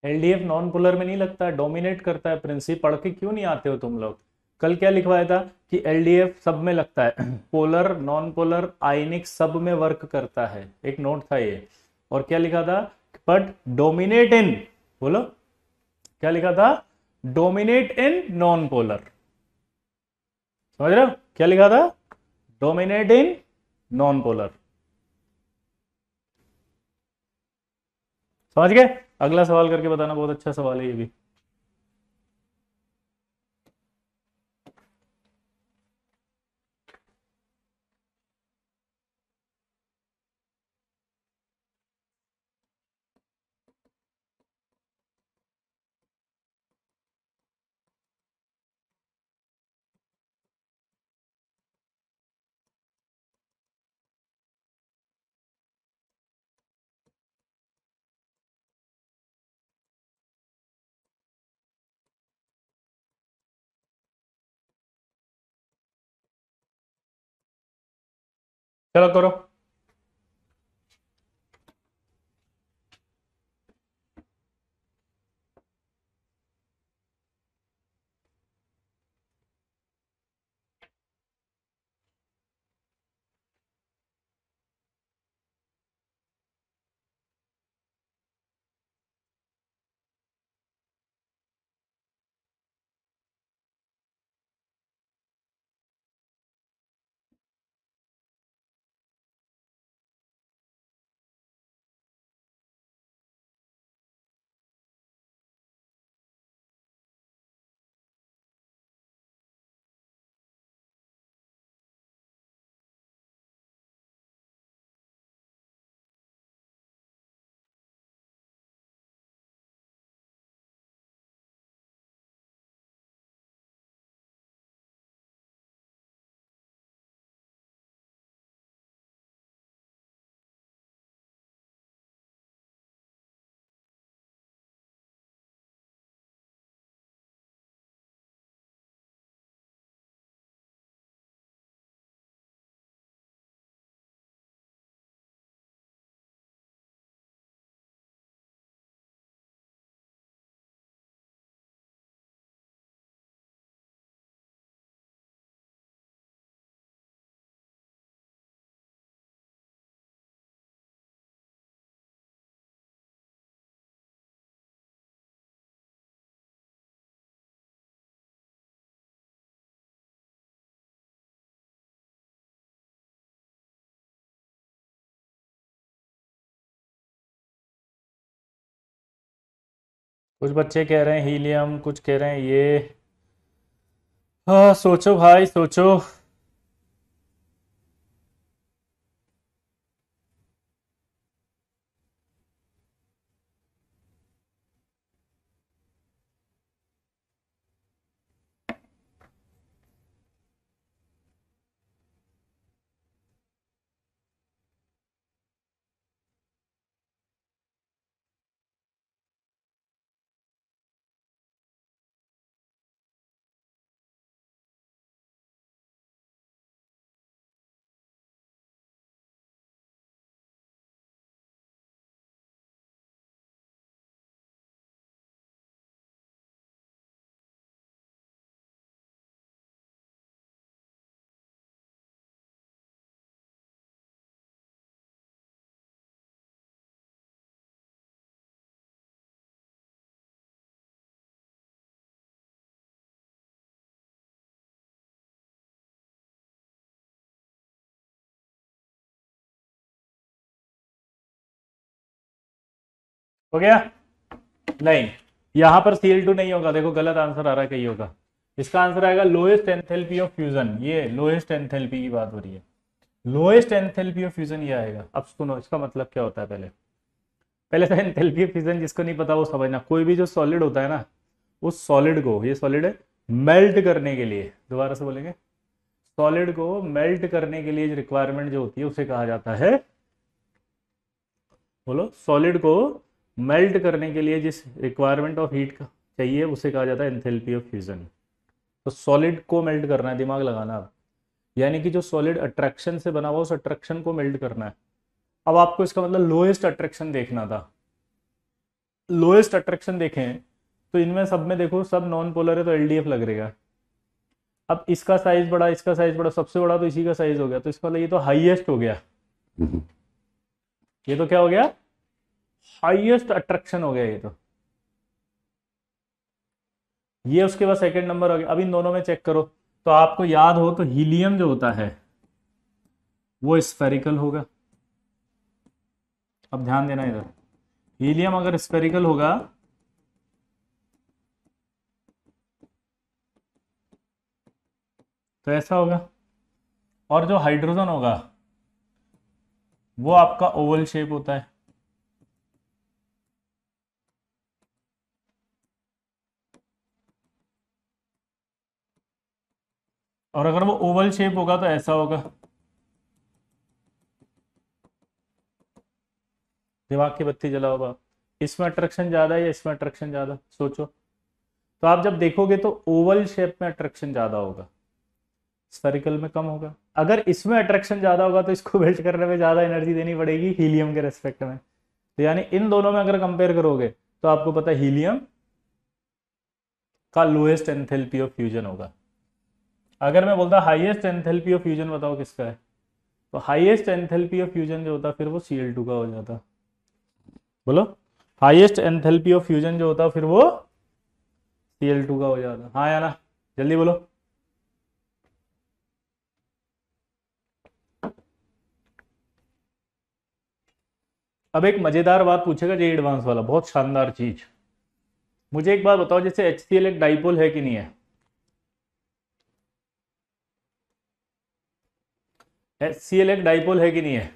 एलडीएफ नॉन पोलर में नहीं लगता है, डोमिनेट करता है। प्रिंसिप पढ़ के क्यों नहीं आते हो तुम लोग? कल क्या लिखवाया था कि एलडीएफ सब में लगता है, पोलर नॉन पोलर आयनिक सब में वर्क करता है, एक नोट था ये। और क्या लिखा था? बट डोमिनेट इन, बोलो क्या लिखा था? Dominate in non polar. समझ रहे हो क्या लिखा था? Dominate in non polar. समझ गए? अगला सवाल करके बताना, बहुत अच्छा सवाल है ये भी। चलो करो। कुछ बच्चे कह रहे हैं हीलियम, कुछ कह रहे हैं ये। हाँ सोचो भाई सोचो। हो गया? नहीं, यहां पर Cl2 नहीं होगा, देखो गलत आंसर आ रहा है, कहीं होगा। इसका आंसर आएगा लोएस्ट एंथैल्पी ऑफ फ्यूजन। ये लोएस्ट एंथैल्पी की बात हो रही है, लोएस्ट एंथैल्पी ऑफ फ्यूजन ये आएगा। अब सुनो इसका मतलब क्या होता है, पहले पहले तो एंथैल्पी ऑफ फ्यूजन जिसको नहीं पता वो समझना। कोई भी जो सॉलिड होता है ना, उस सॉलिड को, ये सॉलिड है, मेल्ट करने के लिए, दोबारा से बोलेंगे, सॉलिड को मेल्ट करने के लिए रिक्वायरमेंट जो होती है उसे कहा जाता है, बोलो, सॉलिड को मेल्ट करने के लिए जिस रिक्वायरमेंट ऑफ हीट का चाहिए उसे कहा जाता है एंथैल्पी ऑफ फ्यूजन। तो सॉलिड को मेल्ट करना है, दिमाग लगाना अब, यानी कि जो सॉलिड अट्रैक्शन से बना हुआ उस अट्रैक्शन को मेल्ट करना है। अब आपको इसका मतलब लोएस्ट अट्रैक्शन देखना था। लोएस्ट अट्रैक्शन देखें तो इनमें सब में देखो, सब नॉन पोलर है तो एलडीएफ लग रहेगा। अब इसका साइज बड़ा, इसका साइज बड़ा, सबसे बड़ा तो इसी का साइज हो गया, तो इसका मतलब ये तो हाईएस्ट हो गया। ये तो क्या हो गया? हाईएस्ट अट्रैक्शन हो गया ये तो। ये उसके बाद सेकंड नंबर हो गया। अब इन दोनों में चेक करो, तो आपको याद हो तो हीलियम जो होता है वो स्फेरिकल होगा। अब ध्यान देना इधर, हीलियम अगर स्फेरिकल होगा तो ऐसा होगा, और जो हाइड्रोजन होगा वो आपका ओवल शेप होता है। और अगर वो ओवल शेप होगा तो ऐसा होगा। दिमाग की बत्ती जलाओ बाप, इसमें अट्रैक्शन ज्यादा है या इसमें अट्रैक्शन ज्यादा, सोचो। तो आप जब देखोगे तो ओवल शेप में अट्रैक्शन ज्यादा होगा, स्फेरिकल में कम होगा। अगर इसमें अट्रैक्शन ज्यादा होगा तो इसको मेल्ट करने में ज्यादा एनर्जी देनी पड़ेगी हीलियम के रेस्पेक्ट में। तो यानी इन दोनों में अगर कंपेयर करोगे तो आपको पता है हीलियम का लोएस्ट एंथैल्पी ऑफ फ्यूजन होगा। अगर मैं बोलता हाईएस्ट एंथैल्पी ऑफ फ्यूजन बताओ किसका है, तो हाईएस्ट एंथैल्पी ऑफ फ्यूजन जो होता फिर वो Cl2 का हो जाता। बोलो, हाईएस्ट एंथैल्पी ऑफ फ्यूजन जो होता फिर वो Cl2 का हो जाता। हाँ या ना, जल्दी बोलो। अब एक मजेदार बात पूछेगा जे एडवांस वाला, बहुत शानदार चीज। मुझे एक बात बताओ, जैसे HCl एक डाइपोल है कि नहीं है? HCl एक डाइपोल है कि नहीं है?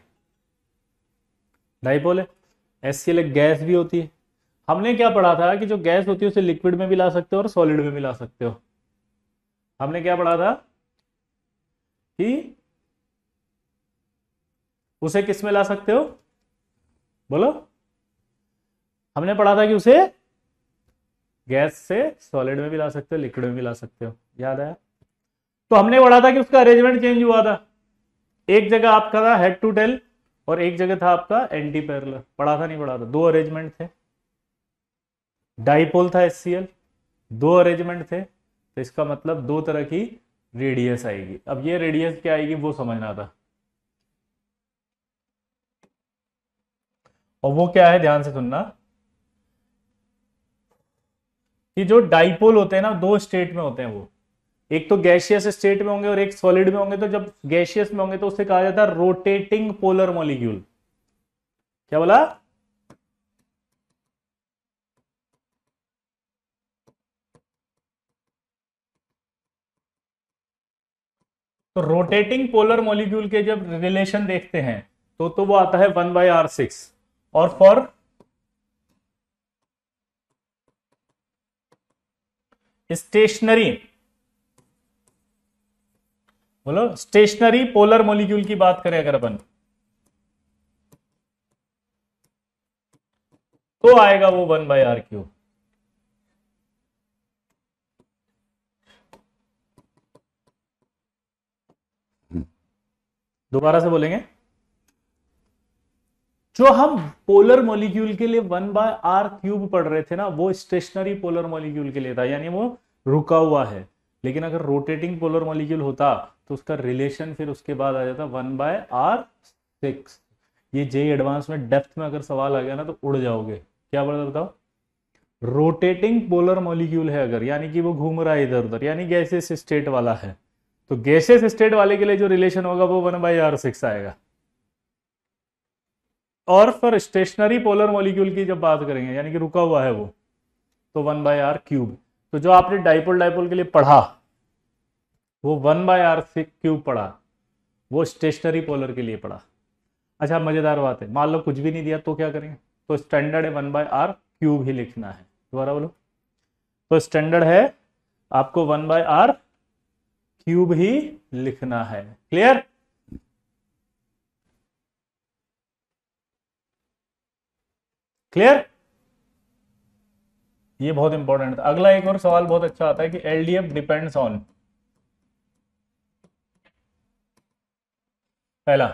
डाइपोल है। HCl एक गैस भी होती है। हमने क्या पढ़ा था कि जो गैस होती है उसे लिक्विड में भी ला सकते हो और सॉलिड में भी ला सकते हो। हमने क्या पढ़ा था कि उसे किस में ला सकते हो, बोलो। हमने पढ़ा था कि उसे गैस से सॉलिड में भी ला सकते हो, लिक्विड में भी ला सकते हो, याद आया? तो हमने पढ़ा था कि उसका अरेंजमेंट चेंज हुआ था। एक जगह आपका था हेड टू टेल और एक जगह था आपका एंटी पैरेलल। पढ़ा था नहीं पढ़ा था? दो अरेंजमेंट थे, डाइपोल था HCl, दो अरेंजमेंट थे, तो इसका मतलब दो तरह की रेडियस आएगी। अब ये रेडियस क्या आएगी वो समझना था, और वो क्या है ध्यान से सुनना, कि जो डाइपोल होते हैं ना दो स्टेट में होते हैं वो, एक तो गैसियस स्टेट में होंगे और एक सॉलिड में होंगे। तो जब गैसियस में होंगे तो उसे कहा जाता है रोटेटिंग पोलर मॉलिक्यूल। क्या बोला? तो रोटेटिंग पोलर मॉलिक्यूल के जब रिलेशन देखते हैं तो वो आता है 1/R6। और फॉर स्टेशनरी, बोलो, स्टेशनरी पोलर मॉलिक्यूल की बात करें अगर अपन, तो आएगा वो 1/R3। दोबारा से बोलेंगे, जो हम पोलर मॉलिक्यूल के लिए 1/R³ पढ़ रहे थे ना, वो स्टेशनरी पोलर मॉलिक्यूल के लिए था, यानी वो रुका हुआ है। लेकिन अगर रोटेटिंग पोलर मॉलिक्यूल होता तो उसका रिलेशन फिर उसके बाद आ जाता 1/R6। ये जे एडवांस में डेप्थ में अगर सवाल आ गया ना तो उड़ जाओगे। क्या बोला बताओ? रोटेटिंग पोलर मॉलिक्यूल है अगर, यानी कि वो घूम रहा है इधर उधर, यानी गैसेस स्टेट वाला है, तो गैसेस स्टेट वाले के लिए जो रिलेशन होगा वो 1/R6 आएगा। और फॉर स्टेशनरी पोलर मॉलिक्यूल की जब बात करेंगे, यानी कि रुका हुआ है वो, तो 1/r³। तो जो आपने डाइपोल डाइपोल के लिए पढ़ा, वो 1/r³ पढ़ा, वो स्टेशनरी पोलर के लिए पढ़ा। अच्छा, मजेदार बात है, मान लो कुछ भी नहीं दिया तो क्या करेंगे? तो स्टैंडर्ड है 1/r³ ही लिखना है। दोबारा बोलो। तो स्टैंडर्ड है आपको 1/r³ ही लिखना है। क्लियर? क्लियर? ये बहुत इंपॉर्टेंट था। अगला एक और सवाल बहुत अच्छा आता है कि एलडीएफ डिपेंड्स ऑन। पहला,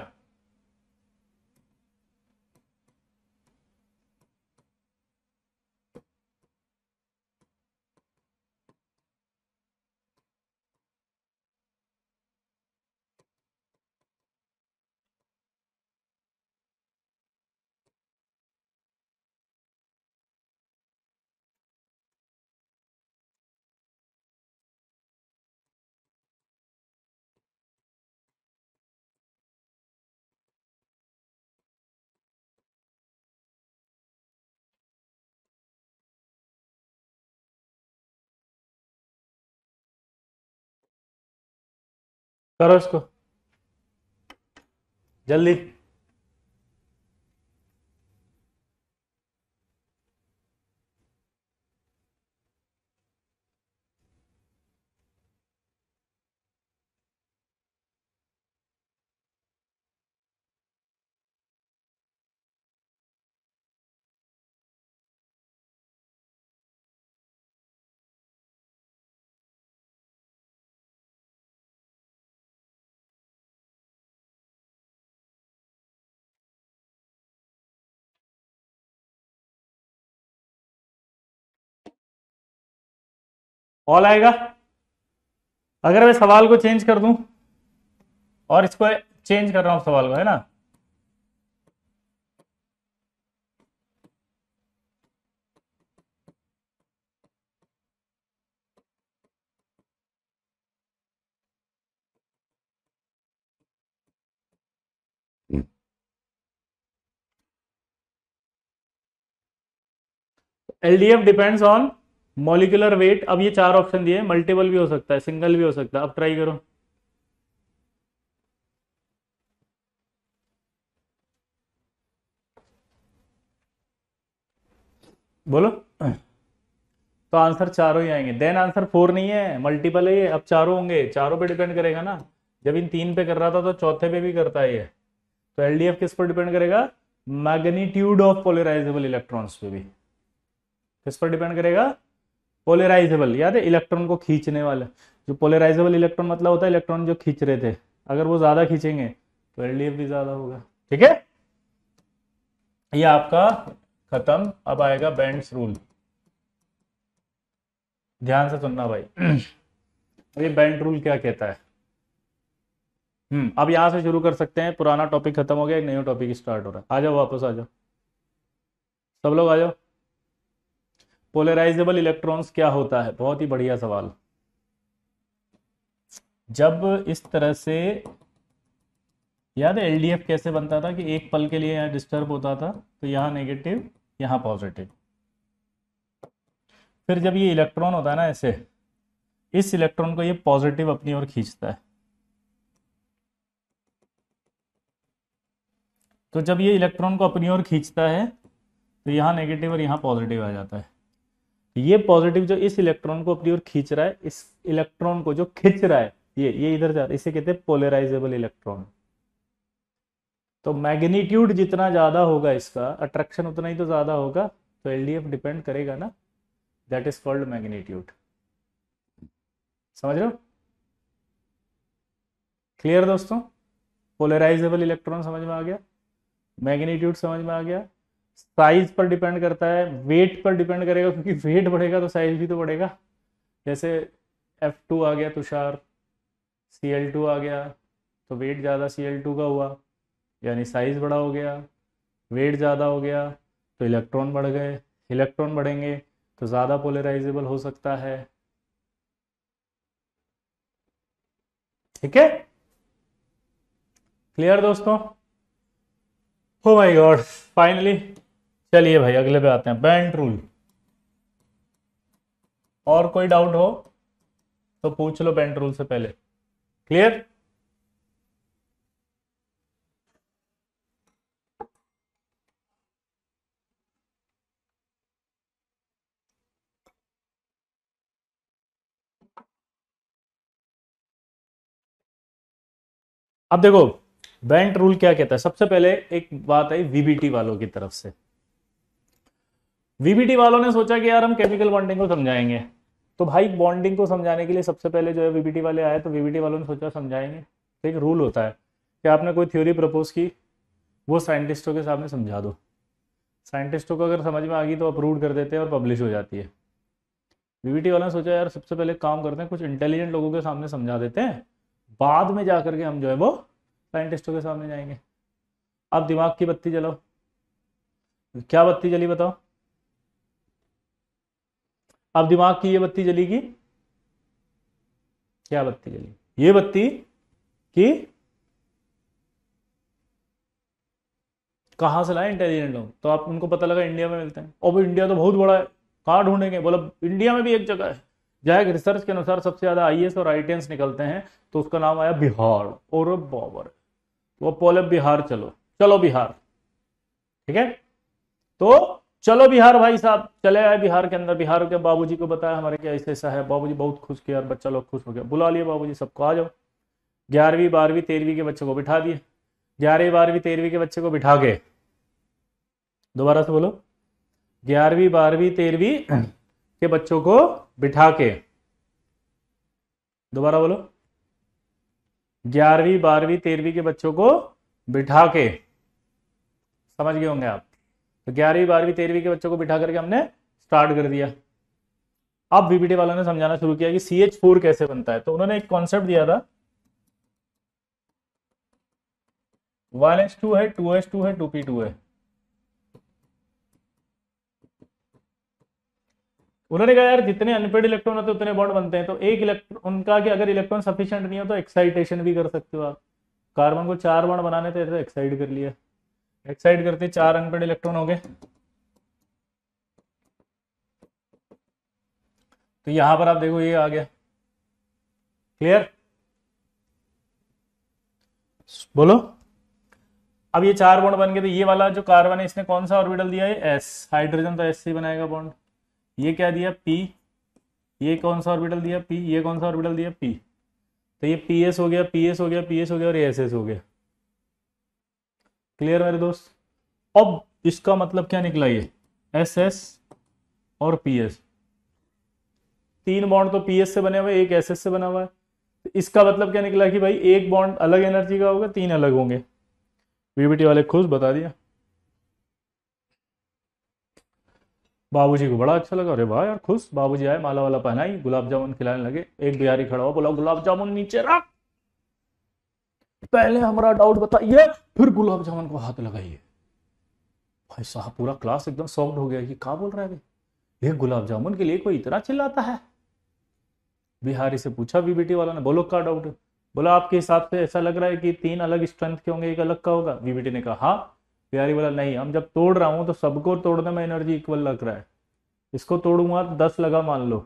करो इसको जल्दी। ऑल आएगा। अगर मैं सवाल को चेंज कर दूं, और इसको चेंज कर रहा हूं सवाल को, है ना? LDF depends on molecular weight. अब ये चार ऑप्शन दिए, मल्टीपल भी हो सकता है, सिंगल भी हो सकता है। अब ट्राई करो। बोलो। तो आंसर चारों ही आएंगे। देन आंसर 4 नहीं है, मल्टीपल है ये। अब चारों होंगे, चारों पे डिपेंड करेगा ना। जब इन तीन पे कर रहा था तो चौथे पे भी करता है ये। तो एलडीएफ किस पर डिपेंड करेगा? मैग्नीट्यूड ऑफ पोलराइजेबल इलेक्ट्रॉन्स पे भी। किस पर डिपेंड करेगा? पोलराइजेबल, याद है, इलेक्ट्रॉन को खींचने वाला। जो पोलराइजेबल इलेक्ट्रॉन मतलब होता है इलेक्ट्रॉन जो खींच रहे थे, अगर वो ज्यादा खींचेंगे तो एलडीएफ भी ज्यादा होगा। ठीक है, ये आपका खत्म। अब आएगा बेंड्स रूल। ध्यान से सुनना भाई। अब ये बेंड रूल क्या कहता है? अब यहां से शुरू कर सकते हैं। पुराना टॉपिक खत्म हो गया, एक नया टॉपिक स्टार्ट हो रहा है। आ जाओ, वापस आ जाओ, सब लोग आ जाओ। पोलराइजेबल इलेक्ट्रॉन्स क्या होता है? बहुत ही बढ़िया सवाल। जब इस तरह से, याद है एलडीएफ कैसे बनता था कि एक पल के लिए यहाँ डिस्टर्ब होता था, तो यहाँ नेगेटिव, यहाँ पॉजिटिव। फिर जब ये इलेक्ट्रॉन होता है ना ऐसे, इस इलेक्ट्रॉन को ये पॉजिटिव अपनी ओर खींचता है। तो जब ये इलेक्ट्रॉन को अपनी ओर खींचता है तो यहाँ नेगेटिव और यहाँ पॉजिटिव आ जाता है। ये पॉजिटिव जो इस इलेक्ट्रॉन को अपनी ओर खींच रहा है, इस इलेक्ट्रॉन को जो खींच रहा है, ये इधर जा रहा है, इसे कहते हैं पोलराइजेबल इलेक्ट्रॉन। तो मैग्नीट्यूड जितना ज्यादा होगा इसका, अट्रैक्शन उतना ही तो ज्यादा होगा। तो एलडीएफ डिपेंड करेगा ना, दैट इज कॉल्ड मैग्नीट्यूड। समझ रहे हो? क्लियर दोस्तों? पोलराइजेबल इलेक्ट्रॉन समझ में आ गया, मैग्नीट्यूड समझ में आ गया। साइज पर डिपेंड करता है, वेट पर डिपेंड करेगा, क्योंकि वेट बढ़ेगा तो साइज भी तो बढ़ेगा। जैसे F2 आ गया तुषार, Cl2 आ गया, तो वेट ज़्यादा Cl2 का हुआ, यानी साइज बड़ा हो गया। वेट ज़्यादा हो गया तो इलेक्ट्रॉन बढ़ गए, इलेक्ट्रॉन बढ़ेंगे तो ज़्यादा पोलराइजेबल हो सकता है। ठीक है? क्लियर दोस्तों? Oh my God, finally. चलिए भाई अगले पे आते हैं, बेंट रूल। और कोई डाउट हो तो पूछ लो बेंट रूल से पहले। क्लियर? अब देखो बेंट रूल क्या कहता है। सबसे पहले एक बात आई वीबीटी वालों की तरफ से। वीबीटी वालों ने सोचा कि यार हम केमिकल बॉन्डिंग को समझाएंगे। तो भाई बॉन्डिंग को समझाने के लिए सबसे पहले जो है वीबीटी वाले आए, तो वीबीटी वालों ने सोचा समझाएंगे। तो एक रूल होता है कि आपने कोई थ्योरी प्रपोज की, वो साइंटिस्टों के सामने समझा दो। साइंटिस्टों को अगर समझ में आ गई तो अप्रूव कर देते हैं और पब्लिश हो जाती है। वीबीटी वालों ने सोचा यार सबसे पहले काम करते हैं, कुछ इंटेलिजेंट लोगों के सामने समझा देते हैं, बाद में जा करके हम जो है वो साइंटिस्टों के सामने जाएंगे। अब दिमाग की बत्ती जलाओ। क्या बत्ती जली बताओ? अब दिमाग की ये बत्ती जलेगी। क्या बत्ती जली? ये बत्ती कि कहां से लाए इंटेलिजेंट लोग। तो आप उनको पता लगा इंडिया में मिलते हैं। और इंडिया तो बहुत बड़ा है, कहाँ ढूंढेंगे? बोला इंडिया में भी एक जगह है जहाँ एक रिसर्च के अनुसार सबसे ज्यादा आईएएस और आईटीएस निकलते हैं। तो उसका नाम आया बिहार। और बाबर, वो बोले बिहार चलो। चलो बिहार, ठीक है। तो चलो बिहार भाई साहब चले आए बिहार के अंदर। बिहार के बाबूजी को बताया हमारे क्या ऐसा ऐसा है। बाबूजी बहुत खुश किया, बच्चा लोग खुश हो गया। बुला लिया बाबूजी सबको, आ जाओ। 11वीं 12वीं 13वीं के बच्चे को बिठा दिए। 11वीं 12वीं 13वीं के बच्चे को बिठा के, दोबारा से बोलो, 11वीं 12वीं 13वीं के बच्चों को बिठा के, दोबारा बोलो, 11वीं 12वीं 13वीं के बच्चों को बिठा के, समझ गए होंगे आप। तो 11वीं 12वीं 13वीं के बच्चों को बिठा करके हमने स्टार्ट कर दिया। अब वीबीटी वालों ने समझाना शुरू किया कि CH4 कैसे बनता है। तो उन्होंने एक कॉन्सेप्ट दिया था, 1s2 है, 2s2 है, 2p2 है। उन्होंने कहा यार जितने अनपेड इलेक्ट्रॉन होते हैं उतने बॉन्ड बनते हैं। तो एक इलेक्ट्रॉन, उनका कि अगर इलेक्ट्रॉन सफिशिएंट नहीं हो तो एक्साइटेशन भी कर सकते हो आप। कार्बन को 4 बॉन्ड बनाने थे तो एक्साइड कर लिया। एक्साइड करते 4 अनपेड इलेक्ट्रॉन हो गए। तो यहां पर आप देखो ये आ गया। क्लियर? बोलो। अब ये 4 बॉन्ड बन गए। तो ये वाला जो कार्बन है इसने कौन सा ऑर्बिटल दिया है? एस। हाइड्रोजन तो एस से बनाएगा बॉन्ड। ये क्या दिया? पी। ये कौन सा ऑर्बिटल दिया? पी। ये कौन सा ऑर्बिटल दिया? पी। तो ये पी एस हो गया, पी एस हो गया, पी एस हो गया और एस एस हो गया। क्लियर मेरे दोस्त? अब इसका मतलब क्या निकला? ये एस एस और पी एस, 3 बॉन्ड तो पी एस से बने हुए, एक एस एस से बना हुआ है। तो इसका मतलब क्या निकला कि भाई एक बॉन्ड अलग एनर्जी का होगा, 3 अलग होंगे। वीबीटी वाले खुश, बता दिया। बाबूजी को बड़ा अच्छा लगा। अरे वाह यार, खुश। बाबूजी आए, माला वाला पहनाई, गुलाब जामुन खिलाने लगे। एक बिहारी खड़ा हुआ, बोला गुलाब जामुन नीचे रख, पहले हमारा डाउट बताइए फिर गुलाब जामुन को हाथ लगाइए। भाई साहब पूरा क्लास एकदम शॉक्ड हो गया कि क्या बोल रहा है भाई, ये गुलाब जामुन के लिए कोई इतना चिल्लाता है। बिहारी से पूछा वीबीटी वाला ने, बोलो क्या डाउट है? बोला आपके हिसाब से ऐसा लग रहा है कि 3 अलग स्ट्रेंथ के होंगे, एक अलग का होगा। वीबीटी ने कहा हाँ। बिहारी बोला नहीं, हम जब तोड़ रहा हूं तो सबको तोड़ने में एनर्जी इक्वल लग रहा है। इसको तोड़ूंगा तो 10 लगा मान लो,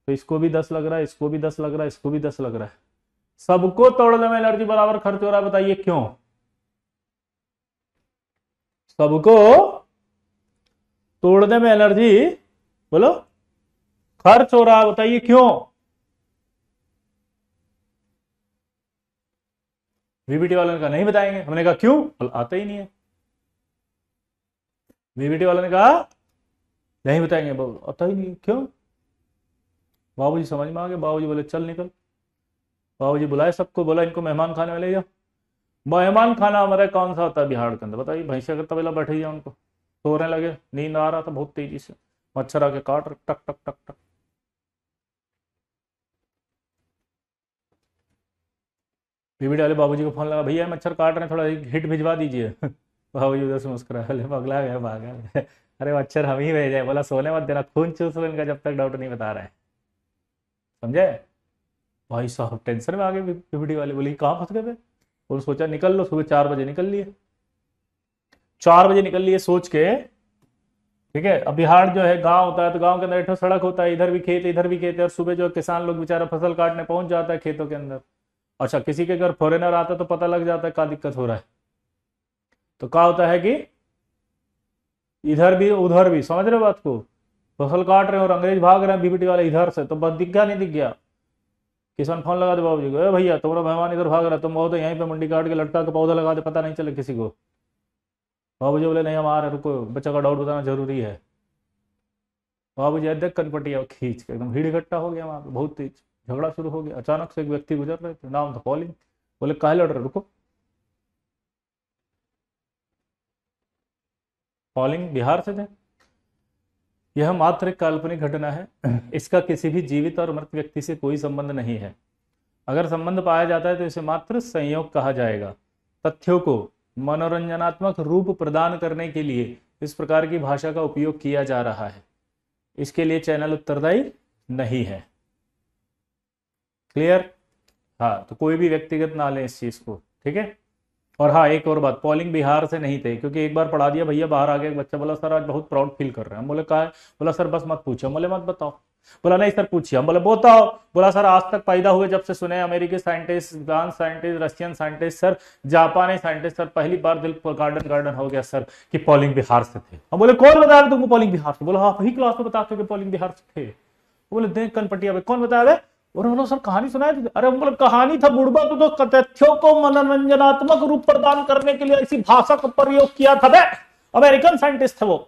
तो इसको भी 10 लग रहा है, इसको भी 10 लग रहा है, इसको भी 10 लग रहा है। सबको तोड़ने में एनर्जी बराबर खर्च हो रहा है, बताइए क्यों? सबको तोड़ने में एनर्जी, बोलो, खर्च हो रहा है, बताइए क्यों? वीबीटी वालों ने कहा नहीं बताएंगे। हमने कहा क्यों? आता ही नहीं है। वीबीटी वालों ने कहा नहीं बताएंगे, आता ही नहीं, क्यों? बाबूजी समझ में आ गए। बाबूजी बोले चल निकल। बाबूजी बुलाए सबको, बोला इनको मेहमान खाने में ले जाओ। मेहमान खाना हमारे कौन सा होता है बिहार के अंदर? बताइए। भैंसिया का तबेला बैठे दिया उनको, सोने लगे। नींद आ रहा था बहुत तेजी से, मच्छर आके काट रहे, टक टक टक टक। वीबीटी वाले बाबूजी को फोन लगा, भैया मच्छर काट रहे हैं, थोड़ा हिट भिजवा दीजिए। बाबूजी उधर से मुस्कुरा, बोले पगला गया पागल। अरे मच्छर हम ही भेजे। बोला सोने मत देना, खून चूस लो इनका जब तक डॉक्टर नहीं बता रहा है। समझे? भाई साहब टेंशन में आ गए वीबीटी वाले। बोले कहाँ फंस गए थे? और सोचा निकल लो, सुबह 4 बजे निकल लिए। 4 बजे निकल लिए सोच के, ठीक है। अब बिहार जो है गांव होता है, तो गांव के अंदर एक ठो सड़क होता है, इधर भी खेत इधर भी खेत है, और सुबह जो किसान लोग बेचारा फसल काटने पहुंच जाता है खेतों के अंदर। अच्छा, किसी के घर फॉरेनर आता है तो पता लग जाता है क्या दिक्कत हो रहा है, तो क्या होता है कि इधर भी उधर भी, समझ रहे हो बात को, फसल काट रहे हो और अंग्रेज भाग रहे हैं बीबीटी वाले इधर से, तो बस दिख गया नहीं दिख गया, किसान फोन लगा दे बाबू जी को, ए भैया तुम्हारा मेहमान इधर भाग रहा है, तुम बहुत यहीं पे मंडी काट के लटका के पौधा लगा दे, पता नहीं चले किसी को। बाबू जी बोले नहीं हम आ रहे, रुको बच्चा का डाउट बताना जरूरी है। बाबू जी देख कनपटिया खींच के एकदम भीड़ इकट्ठा हो गया वहां पे, बहुत तेज झगड़ा शुरू हो गया। अचानक से एक व्यक्ति गुजर रहे थे, नाम था पॉलिंग। बोले काहे लड़ रहे, रुको। पॉलिंग बिहार से थे। यह मात्र एक काल्पनिक घटना है, इसका किसी भी जीवित और मृत व्यक्ति से कोई संबंध नहीं है। अगर संबंध पाया जाता है तो इसे मात्र संयोग कहा जाएगा। तथ्यों को मनोरंजनात्मक रूप प्रदान करने के लिए इस प्रकार की भाषा का उपयोग किया जा रहा है, इसके लिए चैनल उत्तरदायी नहीं है। क्लियर? हाँ, तो कोई भी व्यक्तिगत ना ले इस चीज को, ठीक है। और हाँ, एक और बात, पॉलिंग बिहार से नहीं थे, क्योंकि एक बार पढ़ा दिया भैया, बाहर आ गया एक बच्चा, बोला सर आज बहुत प्राउड फील कर रहे हैं। हम बोले कहा है? बोला सर बस मत पूछो। बोले मत बताओ। बोला नहीं सर पूछिए। हम बोले बताओ। बोला सर आज तक पैदा हुए जब से सुने अमेरिकी scientist, France scientist, Russian scientist sir, जापानी साइंटिस्ट सर, पहली बार दिल गार्डन गार्डन हो गया सर कि पॉलिंग बिहार से थे। हम बोले कौन बताया तुमको पॉलिंग बिहार से? बोला हाँ वही क्लास में बताते कि पॉलिंग बिहार से थे। बोले देख कनपटिया में कौन बताया? और बोलो सर कहानी सुनाई थी। अरे बोले कहानी था बुढ़बा, तो तथ्यों को मनोरंजनात्मक रूप प्रदान करने के लिए ऐसी भाषा का प्रयोग किया था बे, अमेरिकन साइंटिस्ट थे वो।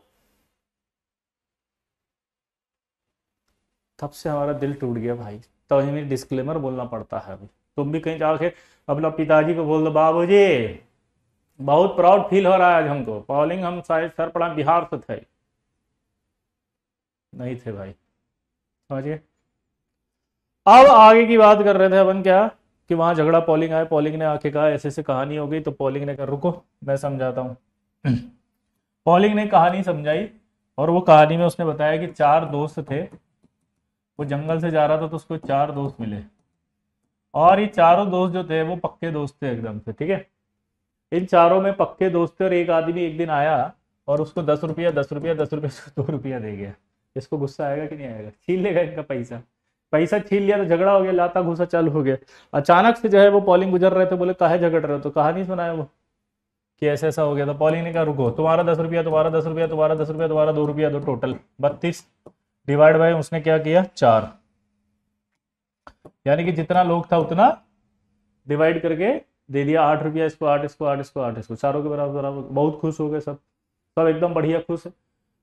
तब से हमारा दिल टूट गया भाई, तो हमें डिस्क्लेमर बोलना पड़ता है। अभी तुम भी कहीं जाके अपना पिताजी को बोल दो, बाबूजी बहुत प्राउड फील हो रहा है आज हमको, पॉलिंग हम शायद सर पढ़ा बिहार से थे। नहीं थे भाई, समझिए। अब आगे की बात कर रहे थे अपन, क्या कि वहां झगड़ा, पॉलिंग आए, पॉलिंग ने आके कहा ऐसे ऐसे कहानी हो गई, तो पॉलिंग ने कहा रुको मैं समझाता हूँ। पॉलिंग ने कहानी समझाई, और वो कहानी में उसने बताया कि 4 दोस्त थे, वो जंगल से जा रहा था तो उसको 4 दोस्त मिले, और ये चारों दोस्त जो थे वो पक्के दोस्त थे एकदम से, ठीक है। इन चारों में पक्के दोस्त थे, और एक आदमी एक दिन आया और उसको 10 रुपया 10 रुपया 10 रुपया 2 रुपया दे गया। इसको गुस्सा आएगा कि नहीं आएगा? छीन लेगा इनका पैसा, पैसा छीन लिया तो झगड़ा हो गया, लाता घुसा चालू हो गया। अचानक से जो है वो पॉलिंग गुजर रहे थे, बोले काहे झगड़ रहे हो? तो कहानी सुनाया वो कि ऐसा ऐसा हो गया। तो पॉलिंग ने कहा रुको, तुम्हारा 10 रुपया, तुम्हारा 10 रुपया, तुम्हारा 10 रुपया, तुम्हारा 2 रुपया दो, टोटल 32 डिवाइड बाय उसने क्या किया 4, यानी कि जितना लोग था उतना डिवाइड करके दे दिया। 8 रुपया इसको, 8 इसको, 8 इसको, 8 इसको, चारों के बराबर बराबर। बहुत खुश हो गए सब, सब एकदम बढ़िया खुश है।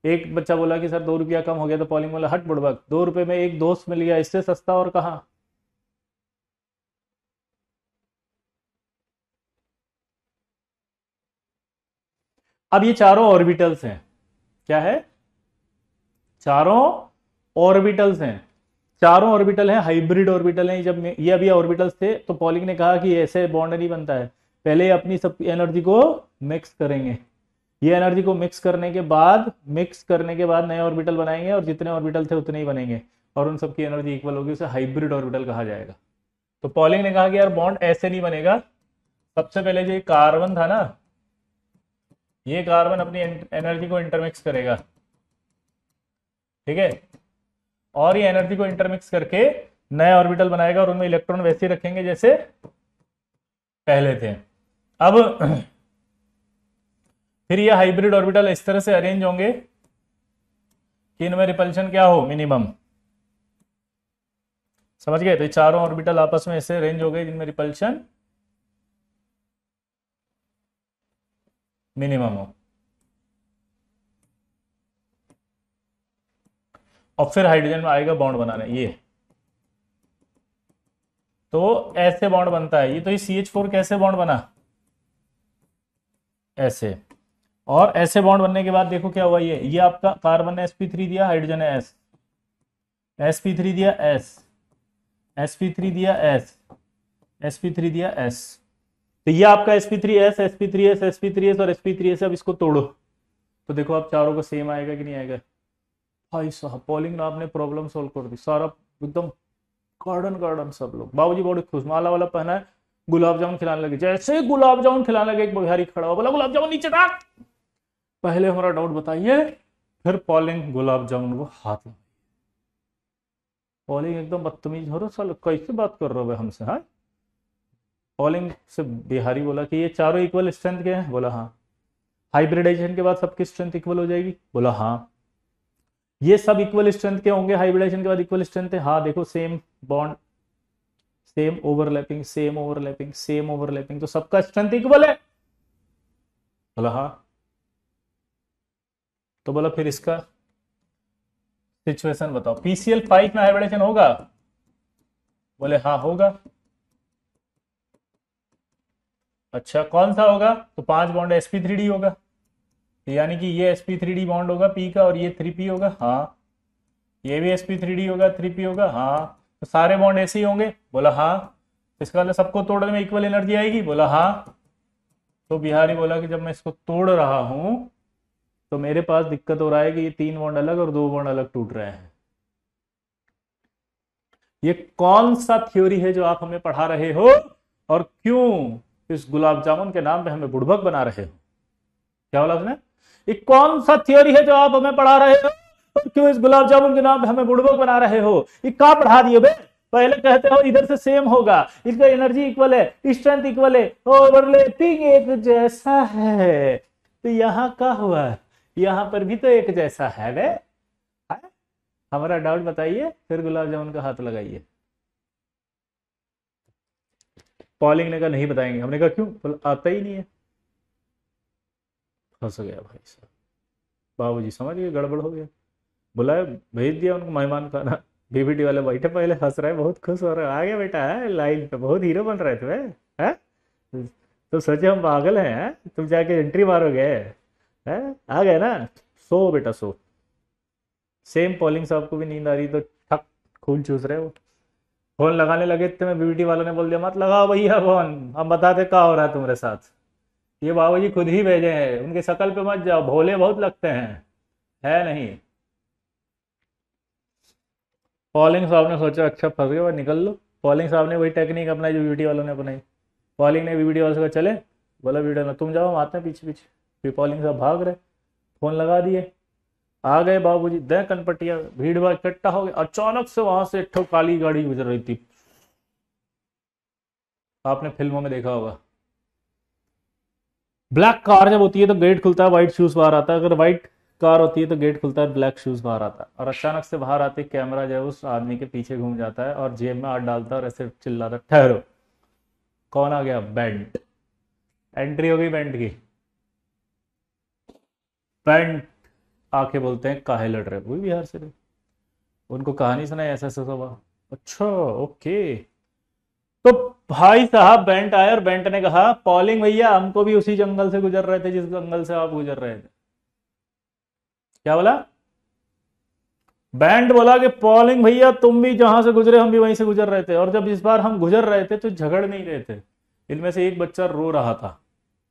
एक बच्चा बोला कि सर 2 रुपया कम हो गया, तो पॉलिंग बोला हट बुड़बक, 2 रुपए में एक दोस्त मिल गया, इससे सस्ता और कहा। अब ये चारों ऑर्बिटल्स हैं, क्या है? चारों ऑर्बिटल्स हैं, चारों ऑर्बिटल हैं, हाइब्रिड ऑर्बिटल हैं। जब ये अभी ऑर्बिटल्स थे तो पॉलिंग ने कहा कि ऐसे बॉन्ड नहीं बनता है, पहले अपनी सब एनर्जी को मिक्स करेंगे, ये एनर्जी को मिक्स करने के बाद नए ऑर्बिटल बनाएंगे, और जितने ऑर्बिटल थे उतने ही बनेंगे, और उन सबकी एनर्जी इक्वल होगी, उसे हाइब्रिड ऑर्बिटल कहा जाएगा। तो पॉलिंग ने कहा कि यार बॉन्ड ऐसे नहीं बनेगा, सबसे पहले जो कार्बन था ना, ये कार्बन अपनी एनर्जी को इंटरमिक्स करेगा, ठीक है, और ये एनर्जी को इंटरमिक्स करके नए ऑर्बिटल बनाएगा, और उनमें इलेक्ट्रॉन वैसे ही रखेंगे जैसे पहले थे। अब फिर ये हाइब्रिड ऑर्बिटल इस तरह से अरेंज होंगे कि इनमें रिपल्शन क्या हो, मिनिमम। समझ गए? तो ये चारों ऑर्बिटल आपस में ऐसे अरेंज हो गए जिनमें रिपल्शन मिनिमम हो, और फिर हाइड्रोजन में आएगा बॉन्ड बनाने, ये तो ऐसे बॉन्ड बनता है। ये तो ये CH4 कैसे बॉन्ड बना, ऐसे, और ऐसे बॉन्ड बनने के बाद देखो क्या हुआ, ये आपका कार्बन ने sp3 दिया, हाइड्रोजन है S, sp3 दिया S, sp3 दिया S, sp3 दिया S, तो ये आपका sp3s, sp3s, sp3s और sp3s। अब इसको तोड़ो तो देखो आप चारों को सेम आएगा कि नहीं आएगा? भाई साहब पॉलिंग ने आपने प्रॉब्लम सोल्व कर दी, सारा एकदम गार्डन गार्डन, सब लोग। बाबूजी बड़ी खुश, माला वाला पहना है, गुलाब जामुन खिलाने लगे। जैसे ही गुलाब जामुन खिलाने लगे, एक बिहारी खड़ा हुआ, बोला गुलाब जामुन नीचे डाल। पहले हमारा डाउट बताइए, फिर पॉलिंग गुलाब जामुन को हाथ लगाइए। पॉलिंग एकदम बदतमीज हो रहा, साल कैसे बात कर रहे हो भाई हमसे? हाँ, पॉलिंग से बिहारी बोला कि ये चारों इक्वल स्ट्रेंथ के हैं, बोला हाँ। हाइब्रिडाइजेशन के बाद सबकी स्ट्रेंथ इक्वल हो जाएगी, बोला हाँ। ये सब इक्वल स्ट्रेंथ के होंगे, हाइब्रिडाइजेशन के बाद इक्वल स्ट्रेंथ है, हाँ। देखो same bond, same overlapping, same overlapping, same overlapping, तो सबका स्ट्रेंथ इक्वल है, बोला हाँ। तो बोला फिर इसका सिचुएशन बताओ, पीसीएल 5 में हाइब्रिडेशन होगा? बोले हाँ होगा। अच्छा कौन सा होगा? तो 5 बॉन्ड sp3d होगा, तो यानी कि ये sp3d बॉन्ड होगा पी का, और ये 3p होगा, हाँ। ये भी sp3d होगा, 3p होगा, हाँ। तो सारे बॉन्ड ऐसे ही होंगे, बोला हाँ। इसका मतलब सबको तोड़ने में इक्वल एनर्जी आएगी, बोला हाँ। तो बिहारी बोला कि जब मैं इसको तोड़ रहा हूं तो मेरे पास दिक्कत हो रहा है कि ये 3 बॉन्ड अलग और 2 बॉन्ड अलग टूट रहे हैं। ये कौन सा थ्योरी है जो आप हमें पढ़ा रहे हो, और क्यों इस गुलाब जामुन के नाम पे हमें बुड़बक बना रहे हो? क्या बोला आपने? ये कौन सा थ्योरी है जो आप हमें पढ़ा रहे हो, और क्यों इस गुलाब जामुन के नाम पे हमें बुड़बक बना रहे हो? ये कहाँ पढ़ा दिए बे? पहले कहते हो इधर से सेम होगा, इसका एनर्जी इक्वल है, स्ट्रेंथ इक्वल है, ओवरलैपिंग एक जैसा है, तो यहाँ क्या हुआ? यहाँ पर भी तो एक जैसा है बे। हमारा डाउट बताइए, फिर गुलाब जामुन का हाथ लगाइए। पॉलिंग ने कहा नहीं बताएंगे। हमने कहा क्यों? बोला आता ही नहीं है। फंस गया भाई साहब, बाबूजी समझ गए गड़बड़ हो गया। बुलाया, भेज दिया उनको मेहमान खाना। बीबीटी वाले बैठे, पहले हंस रहे, बहुत खुश हो रहे, आ गया बेटा है लाइन पे, बहुत हीरो बन रहे थे हैं? तो सोचे हम पागल हैं? तुम जाके एंट्री मारोगे? हैं? आ गए ना? सो बेटा सो। सेम पॉलिंग साहब को भी नींद आ रही, तो ठक खून चूस रहे हो। फोन लगाने लगे थे, मैं बीबीटी वालों ने बोल दिया मत लगाओ भैया फोन, हम बताते क्या हो रहा है तुम्हारे साथ। ये बाबूजी खुद ही भेजे हैं, उनके शकल पे मत जाओ, भोले बहुत लगते हैं, है नहीं। पॉलिंग साहब ने सोचा अच्छा फंस गया, निकल लो। पॉलिंग साहब ने वही टेक्निक अपनाई जो बीबीटी वालों ने अपनाई। पॉलिंग ने बीबीटी वालों से कहा चले, बोला बीबीटी वाला तुम जाओ, हम आते हैं पीछे पीछे। फिर पॉलिंग साहब भाग रहे, फोन लगा दिए। आ गए बाबूजी, दे कनपटिया, भीड़ भाड़ इकट्ठा हो गया। अचानक से वहां से एक ठो काली गाड़ी गुजर रही थी, आपने फिल्मों में देखा होगा। ब्लैक कार जब होती है तो गेट खुलता है, व्हाइट शूज बाहर आता है, अगर व्हाइट कार होती है तो गेट खुलता है, ब्लैक शूज बाहर आता है। और अचानक से बाहर आते कैमरा जो है उस आदमी के पीछे घूम जाता है और जेब में हाथ डालता है और ऐसे चिल्लाता ठहरो। कौन आ गया? बैंड। एंट्री हो गई बैंड की। बैंड आके बोलते हैं काहे लड़ रहे? वही बिहार से थे। उनको कहानी सुनाई ऐसा ऐसा हुआ। अच्छा ओके। तो भाई साहब बेंट आए और बेंट ने कहा पॉलिंग भैया हमको भी उसी जंगल से गुजर रहे थे जिस जंगल से आप गुजर रहे थे। क्या बोला? बैंड बोला कि पॉलिंग भैया तुम भी जहां से गुजरे हम भी वहीं से गुजर रहे थे, और जब इस बार हम गुजर रहे थे तो झगड़ नहीं रहे थे। इनमें से एक बच्चा रो रहा था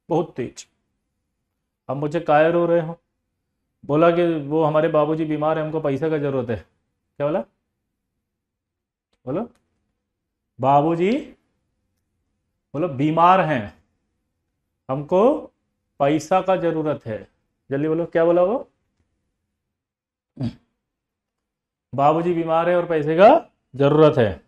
बहुत तेज। अब मुझे काहे रो रहे हो? बोला कि वो हमारे बाबूजी बीमार है, हमको पैसा का जरूरत है। क्या बोला? बोलो। बाबूजी बोलो बीमार हैं, हमको पैसा का जरूरत है। जल्दी बोलो क्या बोला वो? बाबूजी बीमार है और पैसे का जरूरत है।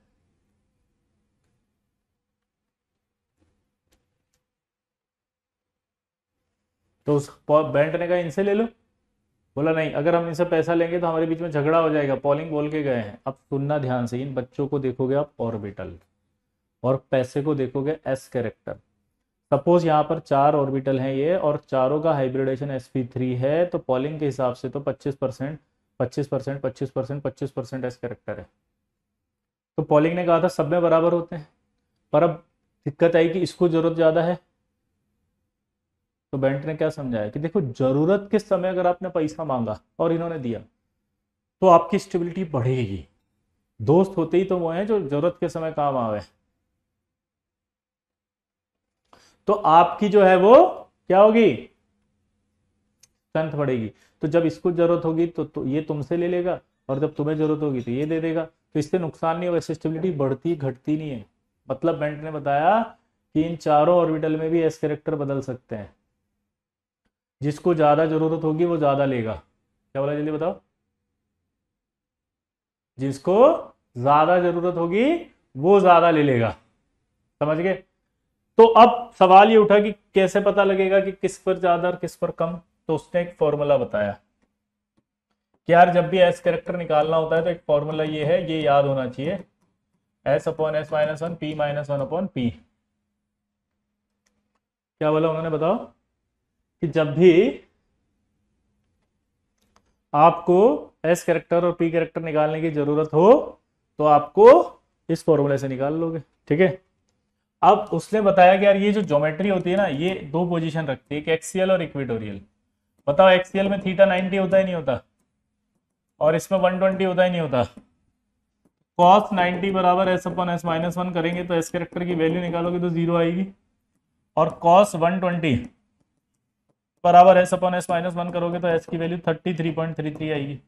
तो उस बेंट ने कहा इनसे ले लो। बोला नहीं, अगर हम इनसे पैसा लेंगे तो हमारे बीच में झगड़ा हो जाएगा, पॉलिंग बोल के गए हैं। अब सुनना ध्यान से, इन बच्चों को देखोगे आप ऑर्बिटल, और पैसे को देखोगे एस कैरेक्टर। सपोज यहाँ पर 4 ऑर्बिटल हैं ये, और चारों का हाइब्रिडेशन sp3 है, तो पॉलिंग के हिसाब से तो 25% 25% 25% 25% एस कैरेक्टर है। तो पॉलिंग ने कहा था सब में बराबर होते हैं, पर अब दिक्कत आई कि इसको जरूरत ज्यादा है। तो बेंट ने क्या समझाया कि देखो जरूरत के समय अगर आपने पैसा मांगा और इन्होंने दिया तो आपकी स्टेबिलिटी बढ़ेगी। दोस्त होते ही तो वो हैं जो जरूरत के समय काम आवे। तो आपकी जो है वो क्या होगी? स्ट्रेंथ बढ़ेगी। तो जब इसको जरूरत होगी तो ये तुमसे ले लेगा, और जब तुम्हें जरूरत होगी तो ये दे देगा। तो इससे नुकसान नहीं होगा, स्टेबिलिटी बढ़ती घटती नहीं है। मतलब बेंट ने बताया कि इन चारों ऑर्बिटल में भी एस कैरेक्टर बदल सकते हैं। जिसको ज्यादा जरूरत होगी वो ज्यादा लेगा। क्या बोला, जल्दी बताओ। जिसको ज्यादा जरूरत होगी वो ज्यादा ले लेगा। समझ गए। तो अब सवाल ये उठा कि कैसे पता लगेगा कि किस पर ज्यादा और किस पर कम। तो उसने एक फॉर्मूला बताया कि यार जब भी एस कैरेक्टर निकालना होता है तो एक फॉर्मूला ये है, ये याद होना चाहिए, S upon S minus one, P minus one upon P. क्या बोला उन्होंने, बताओ। कि जब भी आपको एस कैरेक्टर और पी कैरेक्टर निकालने की जरूरत हो तो आपको इस फॉर्मूले से निकाल लोगे। ठीक है। अब उसने बताया कि यार ये जो ज्योमेट्री होती है ना, ये दो पोजीशन रखती है, एक एक्सियल और इक्वेटोरियल। बताओ, एक्सियल में थीटा 90 होता ही नहीं होता, और इसमें 120 होता ही नहीं होता। cos 90 बराबर S upon S minus one करेंगे तो एस कैरेक्टर की वैल्यू निकालोगे तो जीरो आएगी, और cos 120 बराबर S upon S minus one करोगे तो एस की वैल्यू 33.33 आएगी।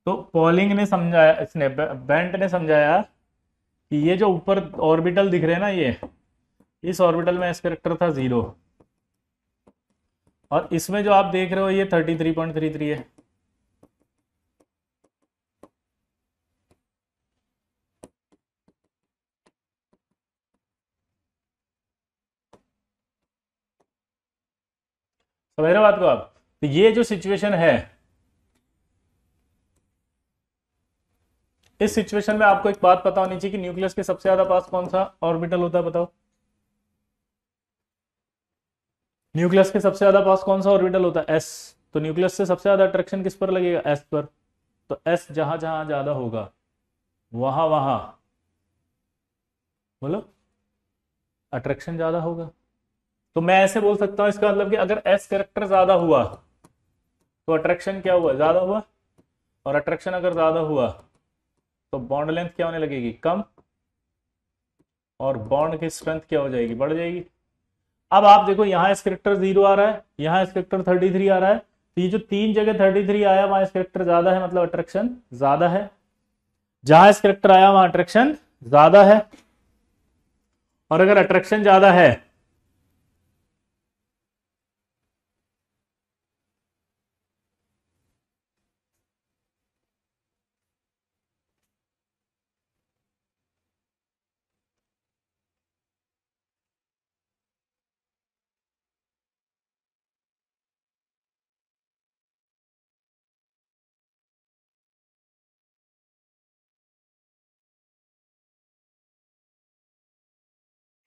तो पॉलिंग ने समझाया, इसने बेंट ने समझाया कि ये जो ऊपर ऑर्बिटल दिख रहे हैं ना, ये इस ऑर्बिटल में एस कैरेक्टर था 0, और इसमें जो आप देख रहे हो ये 33.33 है। समझ रहे हो बात को आप। तो ये जो सिचुएशन है, इस सिचुएशन में आपको एक बात पता होनी चाहिए कि न्यूक्लियस के सबसे ज्यादा पास कौन सा ऑर्बिटल होता है, बताओ। न्यूक्लियस के सबसे ज्यादा पास कौन सा ऑर्बिटल होता है, एस। तो न्यूक्लियस से सबसे ज्यादा अट्रैक्शन किस पर लगेगा, एस पर। तो एस जहां जहां ज्यादा होगा वहां वहां, बोलो, अट्रैक्शन ज्यादा होगा। तो मैं ऐसे बोल सकता हूं, इसका मतलब कि अगर एस कैरेक्टर ज्यादा हुआ तो अट्रैक्शन क्या हुआ, ज्यादा हुआ। और अट्रैक्शन अगर ज्यादा हुआ तो बॉन्ड लेंथ क्या होने लगेगी, कम, और बॉन्ड की स्ट्रेंथ क्या हो जाएगी, बढ़ जाएगी। अब आप देखो, यहां इस कैरेक्टर 0 आ रहा है, यहां इस कैरेक्टर 33 आ रहा है, तो ये जो तीन जगह 33 आया वहां इस कैरेक्टर ज्यादा है, मतलब अट्रैक्शन ज्यादा है। जहां इस कैरेक्टर आया वहां अट्रैक्शन ज्यादा है। और अगर अट्रैक्शन ज्यादा है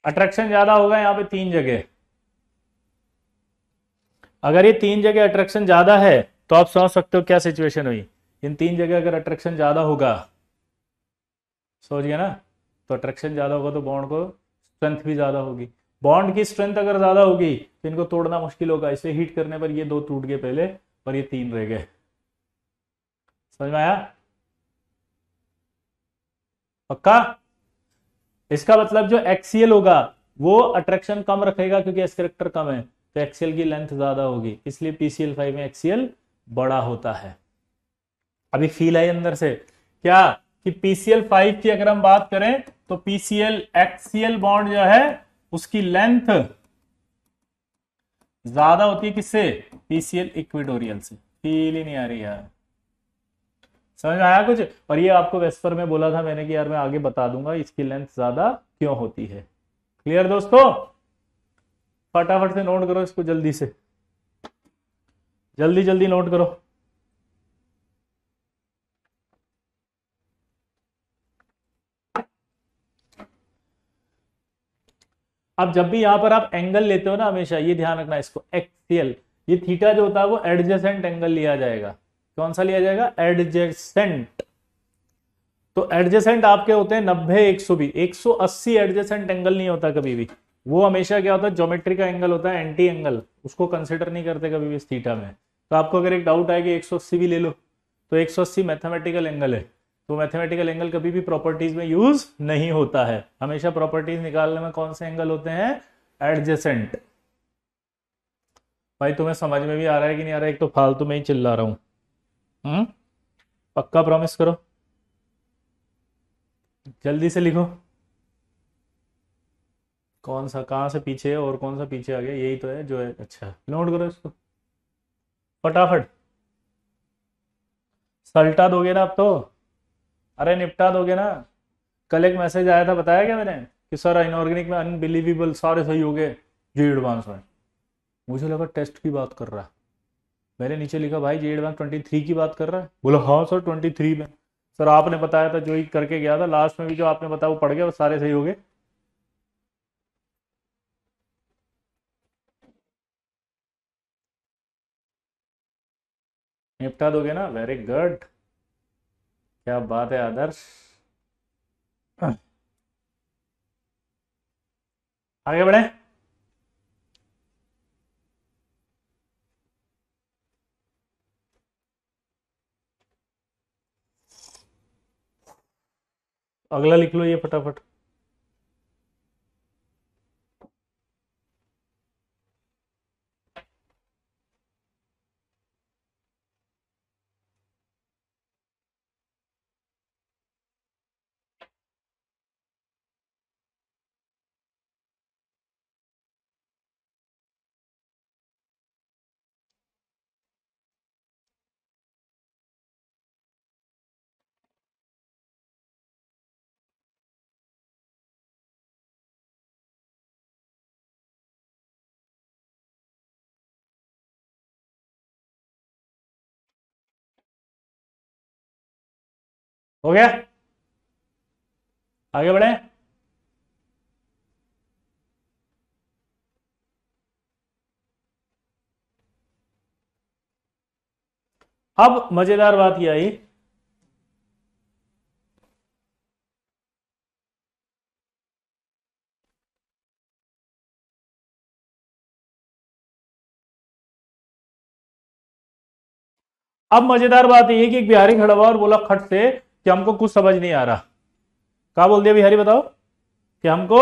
अट्रैक्शन ज्यादा होगा यहाँ पे तीन जगह। अगर ये तीन जगह अट्रैक्शन ज्यादा है तो आप समझ सकते हो क्या सिचुएशन हुई। इन तीन जगह अगर अट्रैक्शन ज्यादा होगा, समझ गया ना, तो अट्रैक्शन ज्यादा होगा तो बॉन्ड को स्ट्रेंथ भी ज्यादा होगी। बॉन्ड की स्ट्रेंथ अगर ज्यादा होगी तो इनको तोड़ना मुश्किल होगा, इसे हीट करने पर ये दो टूट गए पहले और ये तीन रह गए। समझ में आया, पक्का। इसका मतलब जो एक्सीएल होगा वो अट्रैक्शन कम रखेगा क्योंकि एस कैरेक्टर कम है, तो एक्सीएल की लेंथ ज्यादा होगी, इसलिए पीसीएल 5 में एक्सीएल बड़ा होता है। अभी फील है अंदर से क्या, कि पीसीएल 5 की अगर हम बात करें तो पीसीएल एक्सीएल बॉन्ड जो है उसकी लेंथ ज्यादा होती है किससे, पीसीएल इक्वेटोरियल से। फील ही नहीं आ रही यार, समझ में आया कुछ। और ये आपको वेस्पर में बोला था मैंने कि यार मैं आगे बता दूंगा इसकी लेंथ ज्यादा क्यों होती है। क्लियर दोस्तों, फटाफट से नोट करो इसको, जल्दी से, जल्दी जल्दी नोट करो। अब जब भी यहां पर आप एंगल लेते हो ना, हमेशा ये ध्यान रखना इसको, एक्सियल, ये थीटा जो होता है वो एडजेसेंट एंगल लिया जाएगा। कौन सा लिया जाएगा, एडजेसेंट। तो एडजेसेंट आपके होते हैं 90, 120, 180 एडजेसेंट एंगल नहीं होता कभी भी। वो हमेशा क्या होता है, ज्योमेट्री का एंगल होता है, एंटी एंगल, उसको कंसिडर नहीं करते कभी भी इस थीटा में। तो आपको अगर एक डाउट आए कि 180 भी ले लो, तो 180 मैथमेटिकल एंगल है, तो मैथमेटिकल एंगल कभी भी प्रॉपर्टीज में यूज नहीं होता है। हमेशा प्रॉपर्टीज निकालने में कौन से एंगल होते हैं, एडजेसेंट। भाई तुम्हें समझ में भी आ रहा है कि नहीं आ रहा है, एक तो फालतू में ही चिल्ला रहा हूं। पक्का प्रॉमिस करो, जल्दी से लिखो। कौन सा कहाँ से पीछे है और कौन सा पीछे आ गया, यही तो है जो है। अच्छा नोट करो इसको फटाफट। सल्टा दोगे ना अब तो? अरे निपटा दोगे ना? कल एक मैसेज आया था, बताया क्या मैंने कि सर इनऑर्गेनिक में अनबिलीवेबल सारे सही हो गए जी एडवांस में। मुझे लगा टेस्ट की बात कर रहा है। मैंने नीचे लिखा भाई जी एडवांस 23 की बात कर रहा है। बोला हाँ सर 23 में। सर आपने बताया था, जो ही करके गया था लास्ट में भी जो आपने बताया वो पड़ गया, वो सारे सही हो गए। निपटा दोगे ना? वेरी गुड, क्या बात है आदर्श। आगे बढ़े। अगला लिख लो ये फटाफट। हो गया, आगे बढ़े। अब मजेदार बात यह आई, अब मजेदार बात यह है कि एक बिहारी खड़ा हुआ और बोला खट से कि हमको कुछ समझ नहीं आ रहा। क्या बोल दिया बिहारी बताओ? कि हमको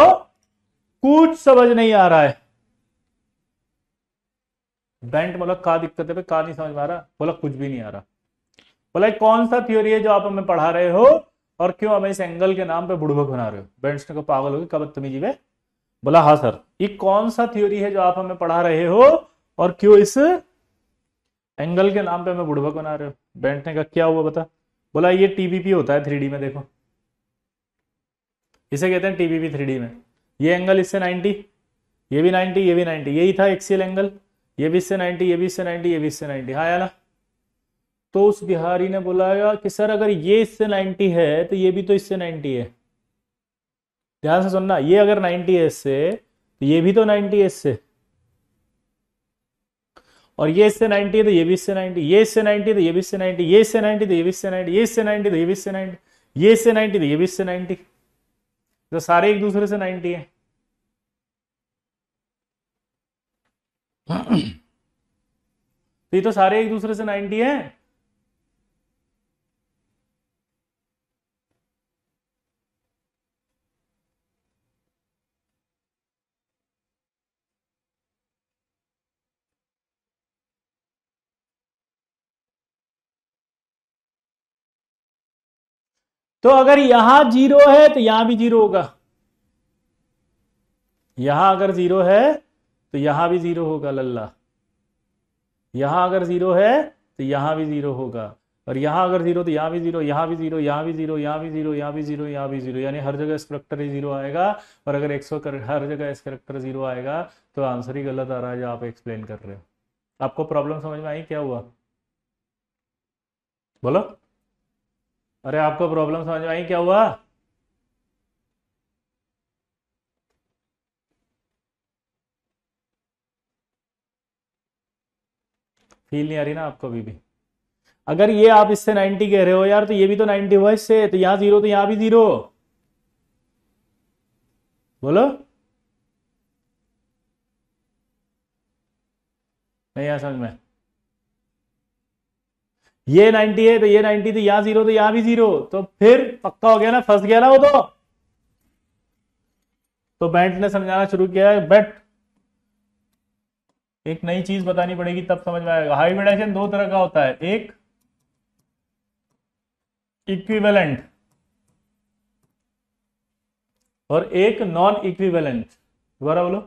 कुछ समझ नहीं आ रहा है। बेंट बोला का दिक्कत है भाई, का नहीं समझ में आ रहा? बोला कुछ भी नहीं आ रहा। बोला "ये कौन सा थ्योरी है जो आप हमें पढ़ा रहे हो और क्यों हमें इस एंगल के नाम पे बुड़बक बना रहे हो?" बेंट्स ने कहा पागल हो गए, क्या बदतमीजी है। बोला हाँ सर, ये कौन सा थ्योरी है जो आप हमें पढ़ा रहे हो और क्यों इस एंगल के नाम पे हमें बुड़बक बना रहे हो? बेंट ने कहा क्या हुआ बता। बोला ये टीबीपी होता है 3D में, देखो इसे कहते हैं टीबीपी 3D में। ये एंगल इससे 90, ये भी 90, ये भी 90, यही था एक्सियल एंगल। ये भी इससे 90, ये भी इससे 90, ये भी इससे 90। हाँ या ना? तो उस बिहारी ने बोला कि सर अगर ये इससे 90 है तो ये भी तो इससे 90 है। ध्यान से सुनना, ये अगर 90 है इससे तो ये भी तो 90 है इससे, और ये इससे 90 है तो ये भी इससे 90, ये इससे 90 तो ये भी इससे 90, ये इससे 90 तो ये भी इससे 90, ये इससे 90 तो ये भी इससे 90, ये इससे 90 तो ये भी इससे 90। तो सारे एक दूसरे से 90 है। तो ये तो सारे एक दूसरे से 90 है। तो अगर यहां जीरो है तो यहां भी जीरो होगा, यहां अगर जीरो है तो यहां भी जीरो होगा लल्ला। यहां अगर जीरो है तो यहां भी जीरो होगा, और यहां अगर जीरो तो यहां भी जीरो, यहां भी जीरो, यहां भी जीरो, यहां भी जीरो, यहां भी जीरो, यहां भी जीरो, यानी हर जगह इस करेक्टर ही जीरो आएगा। और अगर 100 हर जगह इस करेक्टर जीरो आएगा तो आंसर ही गलत आ रहा है जो आप एक्सप्लेन कर रहे हो। आपको प्रॉब्लम समझ में आई? क्या हुआ बोलो? अरे आपको प्रॉब्लम समझ में आई? क्या हुआ? फील नहीं आ रही ना आपको अभी भी? अगर ये आप इससे 90 कह रहे हो यार, तो ये भी तो 90 हुआ इससे, तो यहां जीरो तो यहां भी जीरो। बोलो, नहीं आया समझ में? ये 90 है तो ये 90, तो यहां जीरो तो यहां भी जीरो, तो फिर पक्का हो गया ना, फंस गया ना वो तो बेंट ने समझाना शुरू किया है। बेट एक नई चीज बतानी पड़ेगी तब समझ में आएगा। हाइब्रिडाइजेशन दो तरह का होता है, एक इक्विवेलेंट और एक नॉन इक्विवेलेंट। दोबारा बोलो।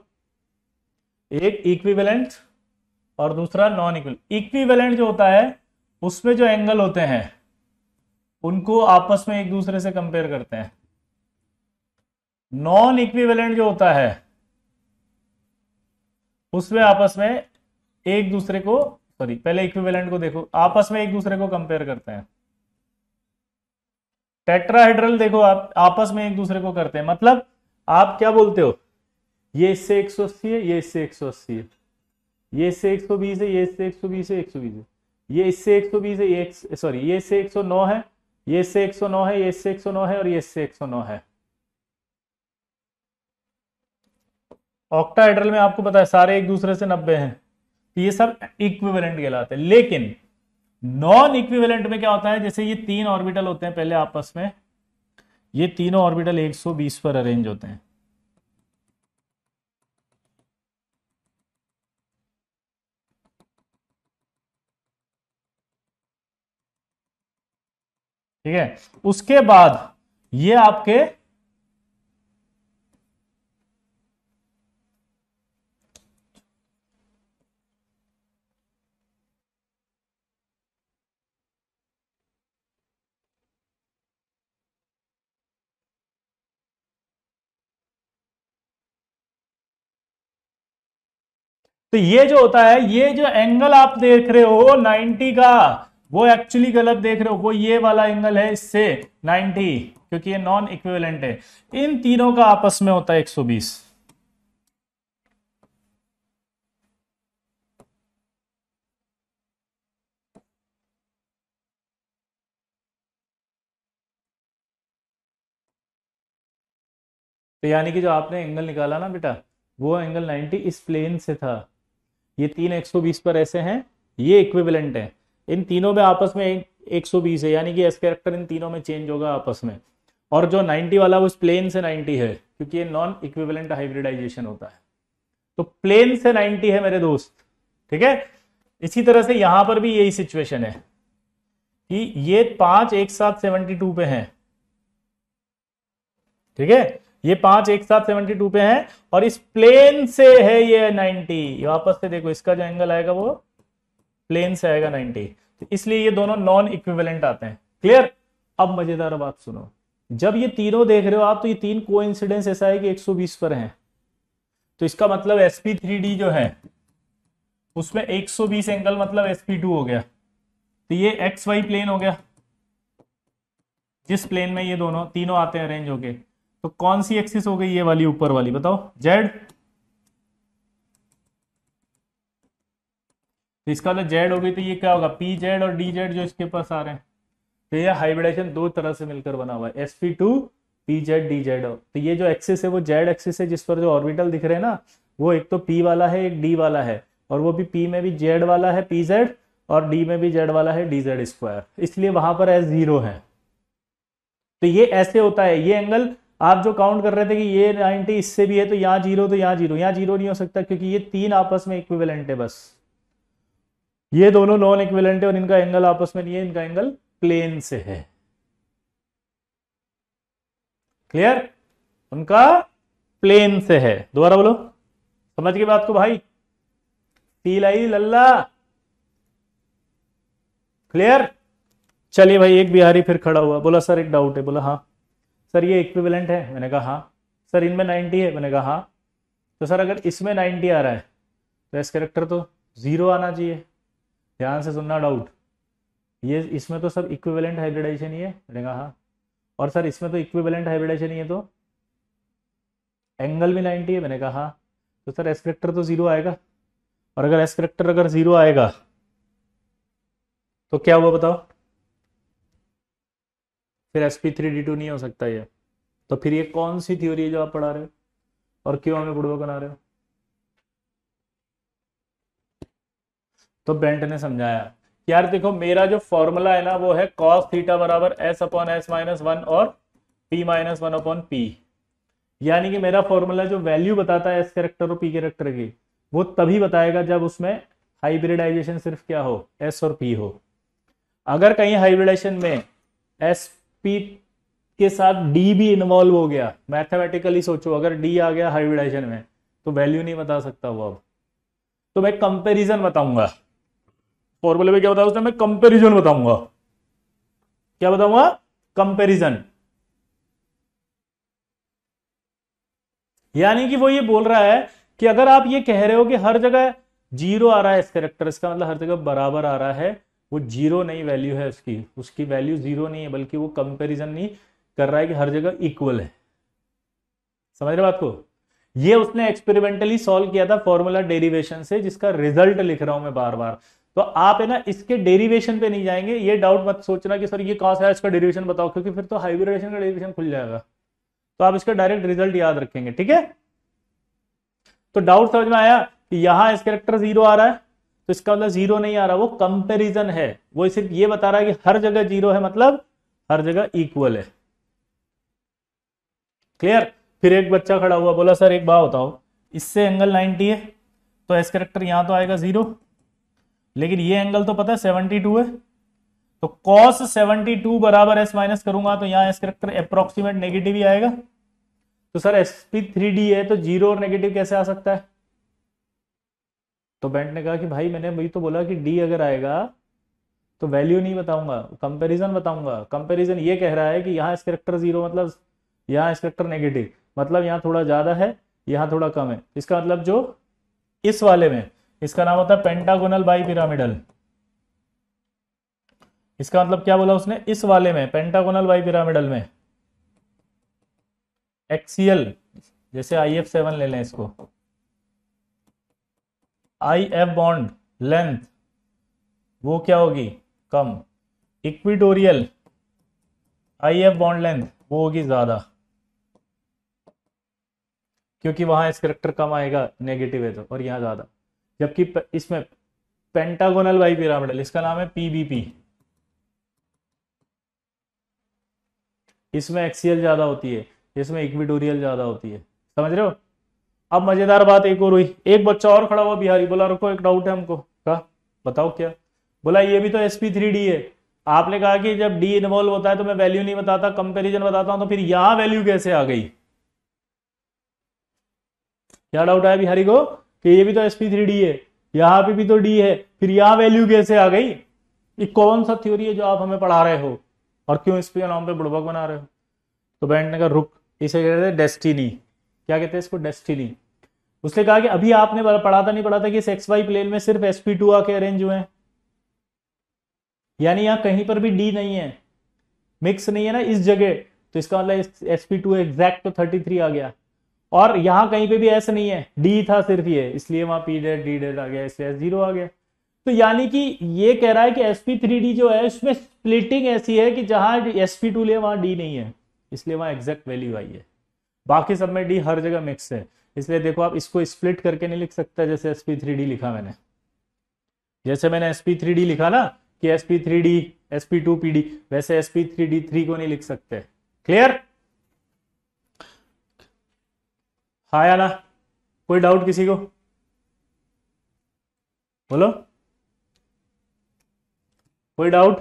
एक इक्विवेलेंट और दूसरा नॉन इक्विवेलेंट। इक्विवेलेंट जो होता है उसमें जो एंगल होते हैं उनको आपस में एक दूसरे से कंपेयर करते हैं। नॉन इक्विवेलेंट जो होता है उसमें आपस में एक दूसरे को, सॉरी पहले इक्विवेलेंट को देखो, आपस में एक दूसरे को कंपेयर करते हैं। टेट्राहेड्रल देखो आप आपस में एक दूसरे को करते हैं, मतलब आप क्या बोलते हो, ये इससे 180 है, ये इससे 180 है, ये इससे 120 है, ये इससे 120 है, 120 है, ये इससे 120 है, ये सॉरी ये इससे 109 है, ये इससे 109 है, ये इससे 109 है और ये इससे 109 है। ऑक्टाहेड्रल में आपको पता है सारे एक दूसरे से 90 हैं, तो ये सब इक्विवेलेंट कहलाते हैं। लेकिन नॉन इक्विवेलेंट में क्या होता है, जैसे ये तीन ऑर्बिटल होते हैं पहले आपस में, ये तीनों ऑर्बिटल 120 पर अरेंज होते हैं। ठीक है, उसके बाद ये आपके तो ये जो होता है, ये जो एंगल आप देख रहे हो 90 का, वो एक्चुअली गलत देख रहे हो, वो ये वाला एंगल है इससे 90, क्योंकि ये नॉन इक्विवेलेंट है। इन तीनों का आपस में होता है 120। तो यानी कि जो आपने एंगल निकाला ना बेटा, वो एंगल 90 इस प्लेन से था। ये तीन 120 पर ऐसे हैं, ये इक्विवेलेंट है। इन तीनों में आपस में 120 है, यानी कि एस कैरेक्टर इन तीनों में चेंज होगा आपस में। और जो 90 वाला वो इस प्लेन से 90 है, क्योंकि ये नॉन इक्विवेलेंट हाइब्रिडाइजेशन होता है। तो प्लेन से 90 है मेरे दोस्त, ठीक है। इसी तरह से यहां पर भी यही सिचुएशन है कि ये पांच एक साथ 72 पे हैं, ठीक है, ये पांच एक साथ 72 पे हैं और इस प्लेन से है ये 90। वापस से देखो, इसका जो एंगल आएगा वो प्लेन से आएगा 90, तो इसलिए ये दोनों नॉन इक्विवेलेंट आते हैं। क्लियर। अब मजेदार बात सुनो, जब ये तीनों देख रहे हो आप, तो ये तीन कोइंसिडेंस ऐसा है कि 120 पर हैं, तो इसका मतलब sp3d जो है उसमें 120 एंगल मतलब sp2 हो गया। तो ये एक्स वाई प्लेन हो गया, जिस प्लेन में ये दोनों तीनों आते हैं अरेंज होके। तो कौन सी एक्सिस हो गई, ये वाली ऊपर वाली, बताओ, जेड। तो इसका मतलब जेड हो गई, तो ये क्या होगा, पी जेड और डी जेड जो इसके पास आ रहे हैं। तो ये हाइब्रिडेशन दो तरह से मिलकर बना हुआ है, sp2 P Z D Z. तो ये जो एक्सिस है वो जेड एक्सिस है, जिस पर जो ऑर्बिटल दिख रहे हैं ना, वो एक तो पी वाला है, एक डी वाला है, और वो भी पी में भी जेड वाला है पी जेड, और डी में भी जेड वाला है डी जेड स्क्वायर, इसलिए वहां पर एस जीरो है। तो ये ऐसे होता है, ये एंगल आप जो काउंट कर रहे थे कि ये 90 इससे भी है, तो यहाँ जीरो, तो यहाँ जीरो, यहाँ जीरो नहीं हो सकता, क्योंकि ये तीन आपस में इक्विवेलेंट है बस। ये दोनों नॉन इक्विवेलेंट है और इनका एंगल आपस में नहीं है, इनका एंगल प्लेन से है। क्लियर, उनका प्लेन से है। दोबारा बोलो, समझ गए बात को भाई, फील आई लल्ला। क्लियर। चलिए भाई, एक बिहारी फिर खड़ा हुआ, बोला सर एक डाउट है। बोला हाँ सर, ये इक्विवेलेंट है। मैंने कहा हाँ। सर इनमें 90 है। मैंने कहा हाँ। तो सर अगर इसमें 90 आ रहा है तो एस कैरेक्टर तो जीरो आना चाहिए। ध्यान से सुनना डाउट, ये इसमें तो सब इक्विवेलेंट हाइब्रिडाइजेशन ही है। मैंने कहा हाँ। और सर इसमें तो इक्विवेलेंट हाइब्रिडाइजेशन ही है, तो एंगल भी 90 है। मैंने कहा हाँ। तो सर एस कैरेक्टर तो जीरो आएगा, और अगर एस कैरेक्टर अगर जीरो आएगा तो क्या हुआ बताओ, फिर sp3d2 नहीं हो सकता ये। तो फिर ये कौन सी थ्योरी है जो आप पढ़ा रहे हो, और क्यों हमें बुड़बक बना रहे हो। तो बेंट ने समझाया कि यार देखो, मेरा जो फॉर्मूला है ना वो है cos थीटा बराबर s upon s minus one और p minus one upon P. यानी कि मेरा फॉर्मूला जो वैल्यू बताता है s कैरेक्टर और p कैरेक्टर की, वो तभी बताएगा जब उसमें हाइब्रिडाइजेशन सिर्फ क्या हो, s और p हो। अगर कहीं हाइब्रिडाइजेशन में sp के साथ d भी इन्वॉल्व हो गया, मैथमेटिकली सोचो, अगर d आ गया हाइब्रिडाइजेशन में, तो वैल्यू नहीं बता सकता वो। अब तो मैं कंपैरिजन बताऊंगा, फॉर्मूले में क्या बताया उसने, मैं कंपैरिजन बताऊंगा। क्या बताऊंगा? कंपैरिजन। यानी कि वो ये बोल रहा है कि अगर आप ये कह रहे हो कि हर जगह जीरो आ रहा है इस कैरेक्टर, इसका मतलब हर जगह बराबर आ रहा है, वो जीरो नहीं वैल्यू है उसकी, उसकी वैल्यू जीरो नहीं है, बल्कि वो कंपैरिजन नहीं कर रहा है कि हर जगह इक्वल है। समझ रहे बात को? ये उसने एक्सपेरिमेंटली सॉल्व किया था फॉर्मूला डेरिवेशन से, जिसका रिजल्ट लिख रहा हूं मैं बार बार। तो आप है ना इसके डेरिवेशन पे नहीं जाएंगे, ये डाउट मत सोचना कि सर ये कहां से है, इसका डेरिवेशन बताओ, क्योंकि फिर तो हाइब्रिडेशन का डेरिवेशन खुल जाएगा। तो आप इसका डायरेक्ट रिजल्ट याद रखेंगे, ठीक है? तो डाउट समझ में आया कि यहां इस कैरेक्टर जीरो आ रहा है, तो इसका मतलब जीरो नहीं आ रहा, वो कंपैरिजन है। वो सिर्फ ये बता रहा है कि हर जगह जीरो है, मतलब हर जगह इक्वल है। क्लियर? फिर एक बच्चा खड़ा हुआ, बोला सर एक बात बताओ, इससे एंगल 90 है, तो एस कैरेक्टर यहां तो आएगा जीरो, लेकिन ये एंगल तो पता है 72 है, तो cos 72 बराबर एस माइनस करूंगा तो यहां एस कैरेक्टर अप्रोक्सीमेट नेगेटिव ही आएगा। तो सर sp3d है, तो जीरो और नेगेटिव कैसे आ सकता है? तो बेंट ने कहा कि भाई मैंने वही तो बोला कि डी अगर आएगा तो वैल्यू नहीं बताऊंगा, कंपैरिजन बताऊंगा। कंपैरिजन ये कह रहा है कि यहाँ इस कैरेक्टर जीरो मतलब यहाँ इस कैरेक्टर नेगेटिव, मतलब यहाँ थोड़ा ज्यादा है, यहाँ थोड़ा कम है। इसका मतलब जो इस वाले में, इसका नाम होता है पेंटागोनल बाई पिरामिडल। इसका मतलब क्या बोला उसने? इस वाले में पेंटागोनल बाई पिरामिडल में एक्सियल, जैसे IF7 ले लें इसको, IF बॉन्ड लेंथ वो क्या होगी? कम। इक्विटोरियल IF बॉन्ड लेंथ वो होगी ज्यादा, क्योंकि वहां इस कैरेक्टर कम आएगा, नेगेटिव है तो, और यहां ज्यादा। जबकि इसमें पेंटागोनल बाई पिरामिडल, इसका नाम है PBP, इसमें एक्सियल ज्यादा होती है, इसमें इक्विटोरियल ज्यादा होती है। समझ रहे हो? अब मजेदार बात एक और हुई, एक बच्चा और खड़ा हुआ बिहारी, बोला रुको एक डाउट है हमको। कहा बताओ क्या? बोला ये भी तो sp3d है, आपने कहा कि जब डी इन्वॉल्व होता है तो मैं वैल्यू नहीं बताता, कंपैरिजन बताता हूं, तो फिर यहां वैल्यू कैसे आ गई? क्या डाउट आया बिहारी को कि ये भी तो sp3d है, यहां पे भी तो डी है, फिर यहां वैल्यू कैसे आ गई? ये कौन सा थ्योरी है जो आप हमें पढ़ा रहे हो, और क्यों इस पे नाम पे बुड़बक बना रहे हो? तो बेंट ने कहा रुक, इसे कहते हैं डेस्टिनी। क्या कहते हैं इसको? डेस्टिनी। उसने कहा कि अभी आपने पढ़ा था, नहीं पढ़ा था कि इस XY प्लेन में सिर्फ sp2 आके अरेंज हुए हैं, यानी यहां कहीं पर भी डी नहीं है, मिक्स नहीं है ना इस जगह, तो इसका मतलब sp2 एग्जैक्ट तो 33 आ गया। और यहां कहीं पे भी एस नहीं है, डी था सिर्फ ये, इसलिए वहां पी डेड डी डेड आ गया, इसलिए S0 आ गया। तो यानी कि ये कह रहा है कि sp3d जो है उसमें स्प्लिटिंग ऐसी है कि जहां sp2 ले वहां डी नहीं है, इसलिए वहां एग्जैक्ट वैल्यू आई है। बाकी सब में डी हर जगह मिक्स है, इसलिए देखो आप इसको स्प्लिट करके नहीं लिख सकता जैसे sp3d लिखा मैंने। जैसे मैंने sp3d लिखा ना कि sp3d sp2pd, वैसे sp3d3 को नहीं लिख सकते। क्लियर? हाँ या ना? कोई डाउट किसी को? बोलो, कोई डाउट?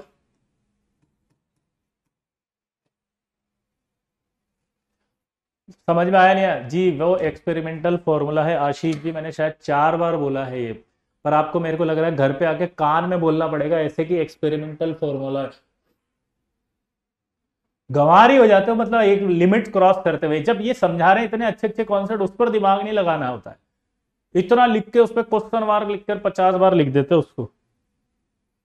समझ में आया नहीं आया जी? वो एक्सपेरिमेंटल फॉर्मूला है आशीष जी, मैंने शायद 4 बार बोला है ये, पर आपको मेरे को लग रहा है घर पे आके कान में बोलना पड़ेगा ऐसे कि एक्सपेरिमेंटल फॉर्मूला। गंवार ही हो जाते हो, मतलब एक लिमिट क्रॉस करते हुए। जब ये समझा रहे हैं इतने अच्छे अच्छे कॉन्सेप्ट, उस पर दिमाग नहीं लगाना होता है, इतना लिख के उस पर क्वेश्चन मार्क लिखकर 50 बार लिख देते उसको।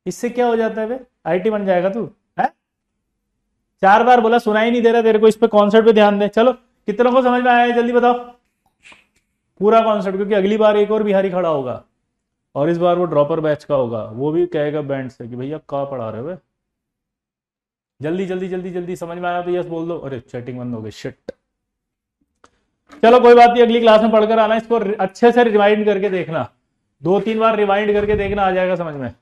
इससे क्या हो जाता है वे? IT बन जाएगा तू है? 4 बार बोला, सुना ही नहीं दे रहा तेरे को, इस पे कॉन्सेप्ट पे ध्यान दे। चलो कितनों को समझ में आया है जल्दी बताओ पूरा कॉन्सेप्ट, क्योंकि अगली बार एक और बिहारी खड़ा होगा, और इस बार वो ड्रॉपर बैच का होगा, वो भी कहेगा बैंड से कि भैया कहाँ पढ़ा रहे हो? जल्दी जल्दी जल्दी जल्दी, समझ में आया तो यस बोल दो। अरे चैटिंग बंद हो गई, शिट। चलो कोई बात नहीं, अगली क्लास में पढ़कर आना, इसको अच्छे से रिवाइंड करके देखना, 2-3 बार रिवाइंड करके देखना, आ जाएगा समझ में।